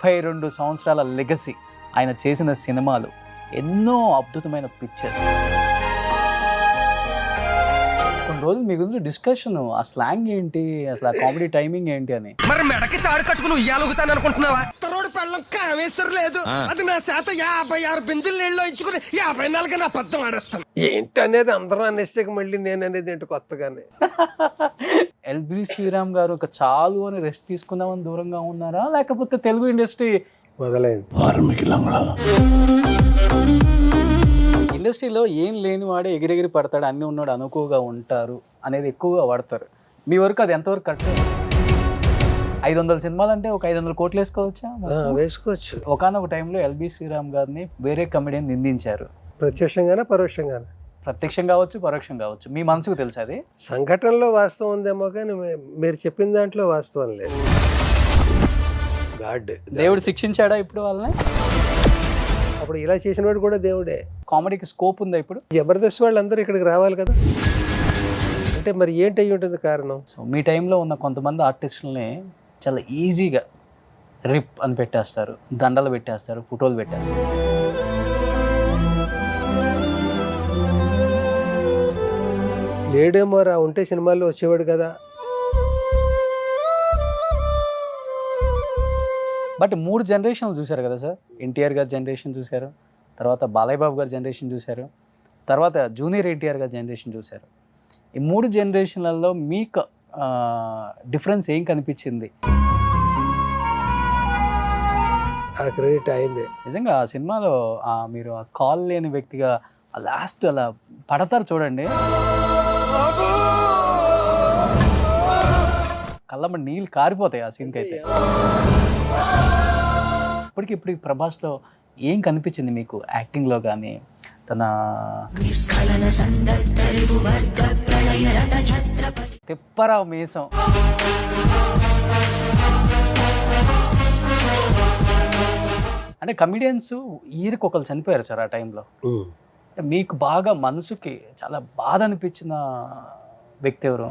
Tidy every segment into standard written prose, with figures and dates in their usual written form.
32 సంవత్సరాల లెగసీ, ఆయన చేసిన సినిమాలు, ఎన్నో అద్భుతమైన పిక్చర్స్. కొన్ని రోజులు మీ గురించి డిస్కషన్, ఆ స్లాంగ్ ఏంటి, అసలు ఆ కామెడీ టైమింగ్ ఏంటి అని. మరి మెడకి తాడు కట్టుకుని ఉయ్యాలుగుతాను అనుకుంటున్నావా? తరోడు పెళ్ళం కామేశ్వర లేదు, అది నా చేత 56 బిందులు నీళ్ళు ఇచ్చుకుని 54 నా పద్దం ఆడేస్తాను. ఏంటి అనేది అందరూ అనేస్తే మళ్ళీ నేను అనేది ఏంటి కొత్తగానే. ఎల్బి శ్రీరామ్ గారు ఒక చాలు అని రెస్ట్ తీసుకుందామని దూరంగా ఉన్నారా, లేకపోతే తెలుగు ఇండస్ట్రీ మొదలైంది? ఇండస్ట్రీలో ఏం లేని వాడే ఎగిరెగిరి పడతాడు, అన్నీ ఉన్నాడు అనుకువగా ఉంటారు అనేది ఎక్కువగా వాడతారు. మీ వరకు అది ఎంతవరకు కరెక్ట్? 500 సినిమాలు అంటే ఒక 500 కోట్లు వేసుకోవచ్చా? వేసుకోవచ్చు. ఒకనొక టైంలో ఎల్బి శ్రీరామ్ గారిని వేరే కమెడియన్ నిందించారు. ప్రత్యక్షంగానే పరోక్షంగానే? ప్రత్యక్షం కావచ్చు, పరోక్షం కావచ్చు. మీ మనసుకు తెలుసు అది? సంఘటనలో వాస్తవం ఉందేమో కానీ మీరు చెప్పిన దాంట్లో వాస్తవం లేదు. దేవుడు శిక్షించాడా ఇప్పుడు వాళ్ళని? అప్పుడు ఇలా చేసిన వాడు కూడా దేవుడే. కామెడీకి స్కోప్ ఉందా ఇప్పుడు? జబర్దస్త్ వాళ్ళందరూ ఇక్కడికి రావాలి కదా. అంటే మరి ఏంటి అయ్యి ఉంటుంది కారణం? సో మీ టైంలో ఉన్న కొంతమంది ఆర్టిస్టులని చాలా ఈజీగా రిప్ అని పెట్టేస్తారు, దండలు పెట్టేస్తారు, ఫోటోలు పెట్టేస్తారు. లేడేమో రా, ఉంటే సినిమాల్లో వచ్చేవాడు కదా. బట్ 3 జనరేషన్లు చూశారు కదా సార్. ఎన్టీఆర్ గారి జనరేషన్ చూశారు, తర్వాత బాలయ్య బాబు గారి జనరేషన్ చూశారు, తర్వాత జూనియర్ ఎన్టీఆర్ గారి జనరేషన్ చూశారు. ఈ 3 జనరేషన్లలో మీకు డిఫరెన్స్ ఏం కనిపించింది? ఆ క్రెడిట్ అయింది నిజంగా. ఆ సినిమాలో మీరు ఆ కాల్ లేని వ్యక్తిగా లాస్ట్ అలా పడతారు చూడండి, కళ్ళమ్మ నీళ్ళు కారిపోతాయి ఆ సీన్కి అయితే. ఇప్పటికి ప్రభాస్లో ఏం కనిపించింది మీకు యాక్టింగ్లో కానీ, తన తిప్పరావు మీసం, అంటే కమిడియన్స్ ఈరికి ఒకరు చనిపోయారు సార్ ఆ టైంలో. మీకు బాగా మనసుకి చాలా బాధ అనిపించిన వ్యక్తి ఎవరు?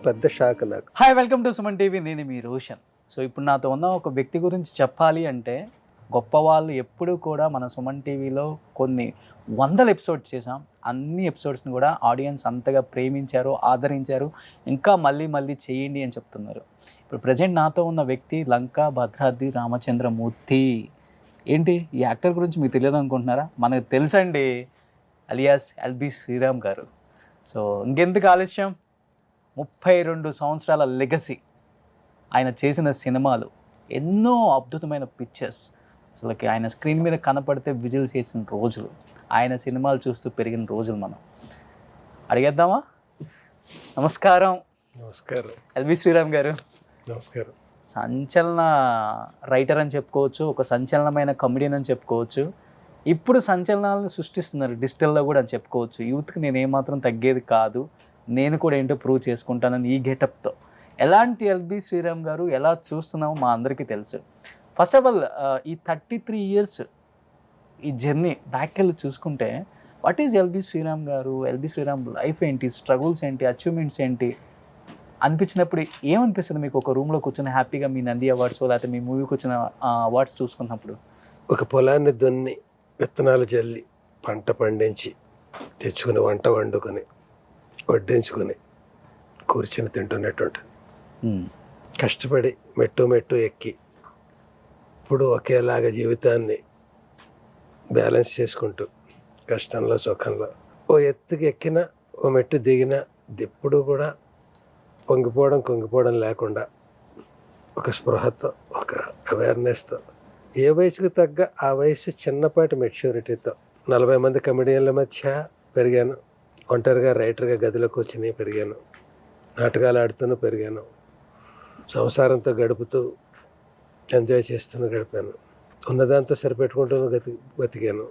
పెద్ద షాక్ నాకు. Hi, welcome to Suman TV. నేను మీ రోషన్. సో ఇప్పుడు నాతో ఉన్న ఒక వ్యక్తి గురించి చెప్పాలి అంటే, గొప్ప వాళ్ళు ఎప్పుడు కూడా మన సుమన్ టీవీలో కొన్ని 100 ఎపిసోడ్స్ చేసాం. అన్ని ఎపిసోడ్స్ని కూడా ఆడియన్స్ అంతగా ప్రేమించారు, ఆదరించారు, ఇంకా మళ్ళీ మళ్ళీ చేయండి అని చెప్తున్నారు. ఇప్పుడు ప్రజెంట్ నాతో ఉన్న వ్యక్తి లంకా భద్రాద్రి రామచంద్రమూర్తి. ఏంటి ఈ యాక్టర్ గురించి మీకు తెలియదు అనుకుంటున్నారా? మనకు తెలుసండి, అలియాస్ ఎల్బి శ్రీరామ్ గారు. సో ఇంకెందుకు ఆలస్యం, 32 సంవత్సరాల లెగసీ, ఆయన చేసిన సినిమాలు, ఎన్నో అద్భుతమైన పిక్చర్స్. అసలుకి ఆయన స్క్రీన్ మీద కనపడితే విజిల్స్ చేసిన రోజులు, ఆయన సినిమాలు చూస్తూ పెరిగిన రోజులు మనం అడిగేద్దామా? నమస్కారం. నమస్కారం ఎల్బి శ్రీరామ్ గారు. నమస్కారం. సంచలన రైటర్ అని చెప్పుకోవచ్చు, ఒక సంచలనమైన కమెడియన్ అని చెప్పుకోవచ్చు. ఇప్పుడు సంచలనాలను సృష్టిస్తున్నారు డిజిటల్లో కూడా అని చెప్పుకోవచ్చు. యూత్కి నేను ఏమాత్రం తగ్గేది కాదు, నేను కూడా ఏంటో ప్రూవ్ చేసుకుంటానని ఈ గెటప్తో. ఎలాంటి ఎల్బి శ్రీరామ్ గారు ఎలా చూస్తున్నామో మా అందరికీ తెలుసు. ఫస్ట్ ఆఫ్ ఆల్ ఈ 33 ఇయర్స్ ఈ జర్నీ బ్యాక్ వెళ్ళి చూసుకుంటే, వాట్ ఈజ్ ఎల్బి శ్రీరామ్ గారు, ఎల్బి శ్రీరామ్ లైఫ్ ఏంటి, స్ట్రగుల్స్ ఏంటి, అచీవ్మెంట్స్ ఏంటి అనిపించినప్పుడు ఏమనిపిస్తుంది మీకు? ఒక రూమ్లో కూర్చొని హ్యాపీగా మీ నంది అవార్డ్స్ లేకపోతే మీ మూవీకి వచ్చిన అవార్డ్స్ చూసుకున్నప్పుడు. ఒక పొలాన్ని దున్ని, విత్తనాలు జల్లి, పంట పండించి, తెచ్చుకుని వంట వండుకొని, వడ్డించుకొని కూర్చొని తింటున్నట్టు కష్టపడి మెట్టు ఎక్కి ఇప్పుడు ఒకేలాగా జీవితాన్ని బ్యాలెన్స్ చేసుకుంటూ, కష్టంలో సుఖంలో ఓ ఎత్తుకి ఎక్కిన, ఓ మెట్టు దిగిన, దిప్పుడు కూడా కుంగిపోవడం లేకుండా ఒక స్పృహతో, ఒక అవేర్నెస్తో, ఏ వయసుకు తగ్గ ఆ వయసు చిన్నపాటి మెచ్యూరిటీతో 40 మంది కమెడియన్ల మధ్య పెరిగాను. ఒంటరిగా రైటర్గా గదిలో కూర్చుని పెరిగాను. నాటకాలు ఆడుతూనే పెరిగాను. సంసారంతో గడుపుతూ ఎంజాయ్ చేస్తూనే గడిపాను. ఉన్నదాంతో సరిపెట్టుకుంటూ బతికాను.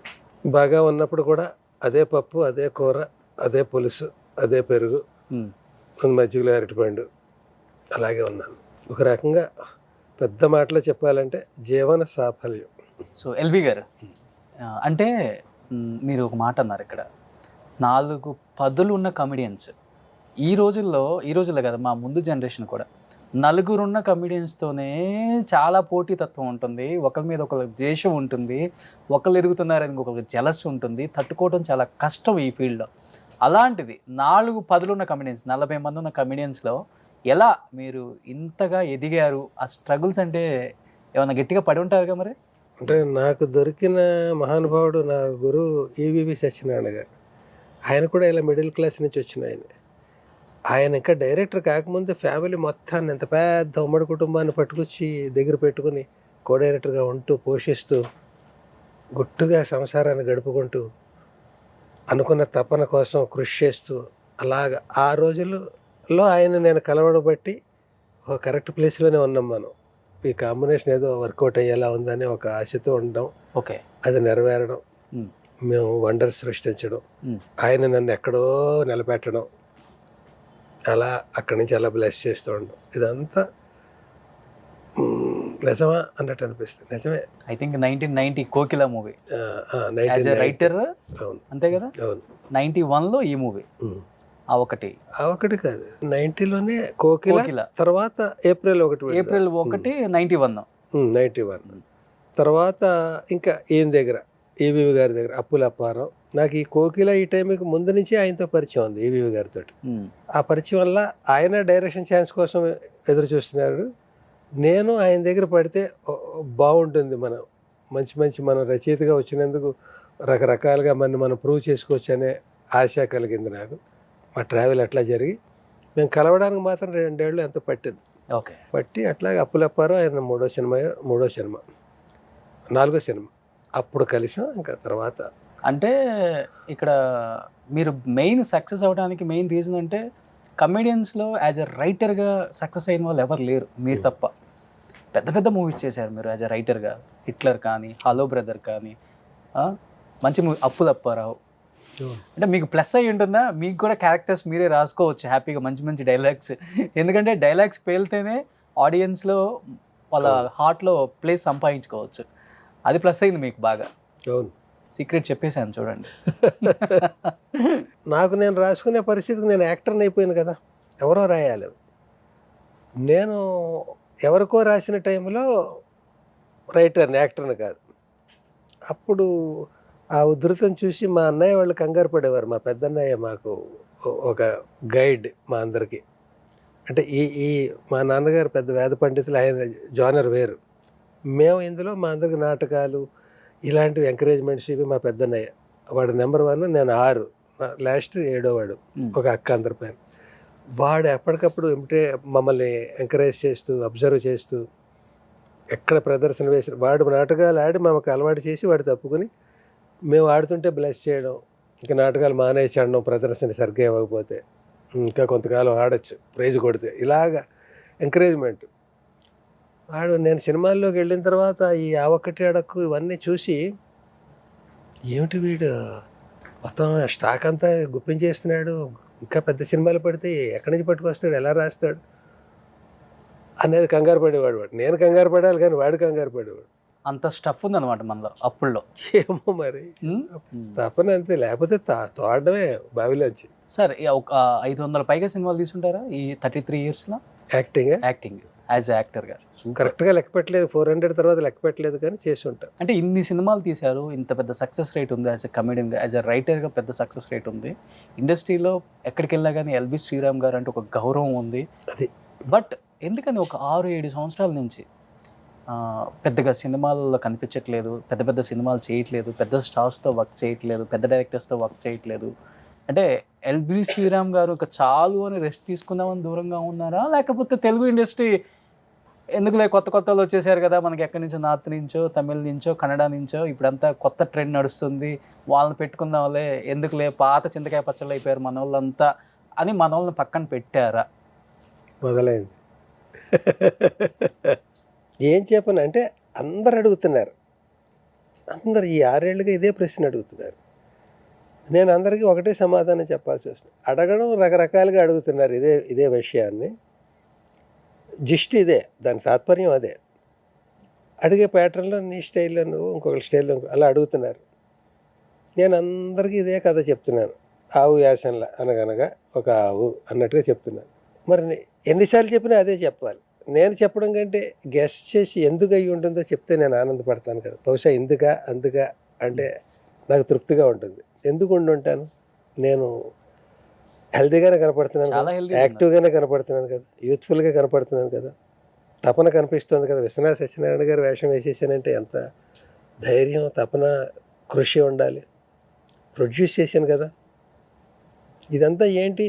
బాగా ఉన్నప్పుడు కూడా అదే పప్పు, అదే కూర, అదే పులుసు, అదే పెరుగు, మజ్జిగలో అరటిపండు, అలాగే ఉన్నాను. ఒక రకంగా పెద్ద మాటలో చెప్పాలంటే జీవన సాఫల్యం. సో ఎల్బి గారు అంటే మీరు ఒక మాట అన్నారు ఇక్కడ, 4 పదులు ఉన్న కమెడియన్స్ ఈ రోజుల్లో కదా మా ముందు జనరేషన్ కూడా నలుగురున్న కమిడియన్స్తోనే చాలా పోటీతత్వం ఉంటుంది, ఒకరి మీద ఒకరి ద్వేషం ఉంటుంది, ఒకరు ఎదుగుతున్నారని ఒకరికి జలస్ ఉంటుంది, తట్టుకోవడం చాలా కష్టం ఈ ఫీల్డ్లో. అలాంటిది 4-10 ఉన్న కమిడియన్స్, 40 మంది ఉన్న కమిడియన్స్లో ఎలా మీరు ఇంతగా ఎదిగారు? ఆ స్ట్రగుల్స్ అంటే ఏమైనా గట్టిగా పడి ఉంటారుగా మరి? అంటే నాకు దొరికిన మహానుభావుడు నా గురువు ఈవివి సత్యనారాయణ గారు. ఆయన కూడా ఇలా మిడిల్ క్లాస్ నుంచి వచ్చిన ఆయన ఇంకా డైరెక్టర్ కాకముందు ఫ్యామిలీ మొత్తాన్ని ఎంత పెద్ద ఉమ్మడి కుటుంబాన్ని పట్టుకొచ్చి దగ్గర పెట్టుకుని కో డైరెక్టర్గా ఉంటూ పోషిస్తూ గుట్టుగా సంసారాన్ని గడుపుకుంటూ అనుకున్న తపన కోసం కృషి చేస్తూ అలాగ ఆ రోజుల్లో ఆయన నేను కలవడం బట్టి ఒక కరెక్ట్ ప్లేస్లోనే ఉన్నాం మనం. ఈ కాంబినేషన్ ఏదో వర్కౌట్ అయ్యేలా ఉందని ఒక ఆశతో ఉండడం, ఓకే, అది నెరవేరడం, మేము వండర్స్ సృష్టించడం, ఆయన నన్ను ఎక్కడో నిలబెట్టడం, అలా అక్కడి నుంచి అలా బ్లెస్ చేస్తూ ఉండడం, ఇదంతా నిజమా అన్నట్టు అనిపిస్తుంది. నిజమే. I think 1990 Kokila movie as a 1990. Writer, అవును అంతే కదా? అవును. 91లో ఈ మూవీ ఆ ఒకటి కాదు, 90లోనే కోకిల, కోకిల. తర్వాత ఏప్రిల్ 1 ఏప్రిల్ 1 91. 91 తర్వాత ఇంకా ఈయన దగ్గర ఈవీవి గారి దగ్గర అప్పుల అప్పారావు. నాకు ఈ కోకిల ఈ టైంకి ముందు నుంచి ఆయనతో పరిచయం ఉంది, ఈవీవి గారితో. ఆ పరిచయం వల్ల ఆయన డైరెక్షన్ ఛాన్స్ కోసం ఎదురు చూస్తున్నాడు. నేను ఆయన దగ్గర పడితే బాగుంటుంది, మనం రచయితగా వచ్చినందుకు రకరకాలుగా మనం ప్రూవ్ చేసుకోవచ్చు అనే ఆశ కలిగింది నాకు. మా ట్రావెల్ అట్లా జరిగి మేము కలవడానికి మాత్రం 2 ఏళ్ళు ఎంతో పట్టింది. ఓకే, పట్టి అట్లాగే అప్పులప్పారావు ఆయన 4వ సినిమా 4వ సినిమా అప్పుడు కలిసాం. ఇంకా తర్వాత అంటే ఇక్కడ మీరు మెయిన్ సక్సెస్ అవ్వడానికి మెయిన్ రీజన్ అంటే కమెడియన్స్లో యాజ్ ఎ రైటర్గా సక్సెస్ అయిన వాళ్ళు ఎవరు లేరు, మీరు తప్ప. పెద్ద పెద్ద మూవీస్ చేశారు మీరు యాజ్ ఎ రైటర్గా. హిట్లర్ కానీ, హలో బ్రదర్ కానీ, మంచి మూవీ అప్పులప్పారావు. అంటే మీకు ప్లస్ అయ్యి ఉంటుందా? మీకు కూడా క్యారెక్టర్స్ మీరే రాసుకోవచ్చు హ్యాపీగా, మంచి మంచి డైలాగ్స్. ఎందుకంటే డైలాగ్స్ పేలితేనే ఆడియన్స్లో వాళ్ళ హార్ట్లో ప్లేస్ సంపాదించుకోవచ్చు. అది ప్లస్ అయింది మీకు బాగా. అవును, సీక్రెట్ చెప్పేశాను చూడండి. నాకు నేను రాసుకునే పరిస్థితికి నేను యాక్టర్ని అయిపోయాను కదా, ఎవరో రాయాలి. నేను ఎవరికో రాసిన టైంలో రైటర్ని, యాక్టర్ని కాదు. అప్పుడు ఆ ఉధృతం చూసి మా అన్నయ్య వాళ్ళు కంగారు పడేవారు. మా పెద్దన్నయ్య మాకు ఒక గైడ్ మా అందరికీ. అంటే ఈ మా నాన్నగారు పెద్ద వేద పండితులు, ఆయన జానర్ వేరు. మేము ఇందులో మా అందరికి నాటకాలు ఇలాంటివి ఎంకరేజ్మెంట్స్ ఇవి మా పెద్దన్నయ్య. వాడు నెంబర్ 1, నేను 6, లాస్ట్ 7వ వాడు, ఒక అక్క అందరి పైన. వాడు ఎప్పటికప్పుడు మమ్మల్ని ఎంకరేజ్ చేస్తూ, అబ్జర్వ్ చేస్తూ, ఎక్కడ ప్రదర్శన వేసి వాడు నాటకాలు ఆడి మాకు అలవాటు చేసి వాడు తప్పుకుని మేము ఆడుతుంటే బ్లెస్ చేయడం, ఇంకా నాటకాలు మానేసి ఆడడం, ప్రదర్శన సరిగ్గా ఇవ్వకపోతే ఇంకా కొంతకాలం ఆడచ్చు ప్రైజ్ కొడితే, ఇలాగా ఎంకరేజ్మెంట్. వాడు నేను సినిమాల్లోకి వెళ్ళిన తర్వాత ఈ ఆ ఒక్కటి అడక్కు ఇవన్నీ చూసి ఏమిటి వీడు మొత్తం స్టాక్ అంతా గుప్పించేస్తున్నాడు, ఇంకా పెద్ద సినిమాలు పడితే ఎక్కడి నుంచి పట్టుకొస్తాడు, ఎలా రాస్తాడు అనేది కంగారు పడేవాడు. నేను కంగారు పడాలి కానీ వాడు కంగారు పడేవాడు. అంత స్టఫ్ ఉందన్నమాట మనలో అప్పుల్లో. ఏమో మరి తప్పని అంతే, లేకపోతే తోడమే బావిలోంచి. సార్ ఒక 500 పైగా సినిమాలు తీసుకుంటారా ఈ 33 ఇయర్స్లో? యాక్టింగ్ యాజ్ యాక్టర్గా కరెక్ట్గా లెక్క పెట్టలేదు, 400 తర్వాత లెక్క పెట్టలేదు కానీ చేసి ఉంటాను. అంటే ఇన్ని సినిమాలు తీశారు, ఇంత పెద్ద సక్సెస్ రేట్ ఉంది, యాజ్ ఎ కమెడియన్గా, యాజ్ ఎ రైటర్గా పెద్ద సక్సెస్ రేట్ ఉంది. ఇండస్ట్రీలో ఎక్కడికి వెళ్ళా కానీ ఎల్బి శ్రీరామ్ గారు అంటే ఒక గౌరవం ఉంది. అది బట్ ఎందుకని ఒక 6-7 సంవత్సరాల నుంచి పెద్దగా సినిమాల్లో కనిపించట్లేదు, పెద్ద పెద్ద సినిమాలు చేయట్లేదు, పెద్ద స్టార్స్తో వర్క్ చేయట్లేదు, పెద్ద డైరెక్టర్స్తో వర్క్ చేయట్లేదు? అంటే ఎల్బి శ్రీరామ్ గారు ఒక చాలు అని రెస్ట్ తీసుకుందామని దూరంగా ఉన్నారా, లేకపోతే తెలుగు ఇండస్ట్రీ ఎందుకులే కొత్త కొత్తలు వచ్చేసారు కదా మనకి, ఎక్కడి నుంచో నార్త్ నుంచో, తమిళ నుంచో, కన్నడ నుంచో, ఇప్పుడంతా కొత్త ట్రెండ్ నడుస్తుంది, వాళ్ళని పెట్టుకుందాంలే, ఎందుకులే పాత చింతకాయ పచ్చళ్ళు అయిపోయారు మన వాళ్ళంతా అని మన వాళ్ళని పక్కన పెట్టారా? మొదలైంది. ఏం చెప్పను అంటే అందరు అడుగుతున్నారు, అందరు ఈ 6 ఏళ్ళుగా ఇదే ప్రశ్న అడుగుతున్నారు. నేను అందరికీ ఒకటే సమాధానం చెప్పాల్సి వస్తుంది. అడగడం రకరకాలుగా అడుగుతున్నారు ఇదే విషయాన్ని. జిస్ట్ ఇదే, దాని తాత్పర్యం అదే. అడిగే ప్యాటర్న్లో నీ స్టైల్లో నువ్వు, ఇంకొకరి స్టైల్లో అలా అడుగుతున్నారు. నేను అందరికీ ఇదే కథ చెప్తున్నాను. ఆవు యాసనల అనగనగా ఒక ఆవు అన్నట్టుగా చెప్తున్నాను. మరి ఎన్నిసార్లు చెప్పినా అదే చెప్పాలి. నేను చెప్పడం కంటే గెస్ట్ చేసి ఎందుకు అయ్యి ఉంటుందో చెప్తే నేను ఆనందపడతాను కదా. బహుశా ఎందుకా అందుకా అంటే నాకు తృప్తిగా ఉంటుంది. ఎందుకు ఉండుంటాను? నేను హెల్తీగానే కనపడుతున్నాను చాలా కదా, హెల్తీ యాక్టివ్గానే కనపడుతున్నాను కదా, యూత్ఫుల్గా కనపడుతున్నాను కదా, తపన కనిపిస్తుంది కదా. విశ్వనాథ సత్యనారాయణ గారు వేషం వేసేసానంటే ఎంత ధైర్యం, తపన, కృషి ఉండాలి. ప్రొడ్యూస్ చేశాను కదా. ఇదంతా ఏంటి,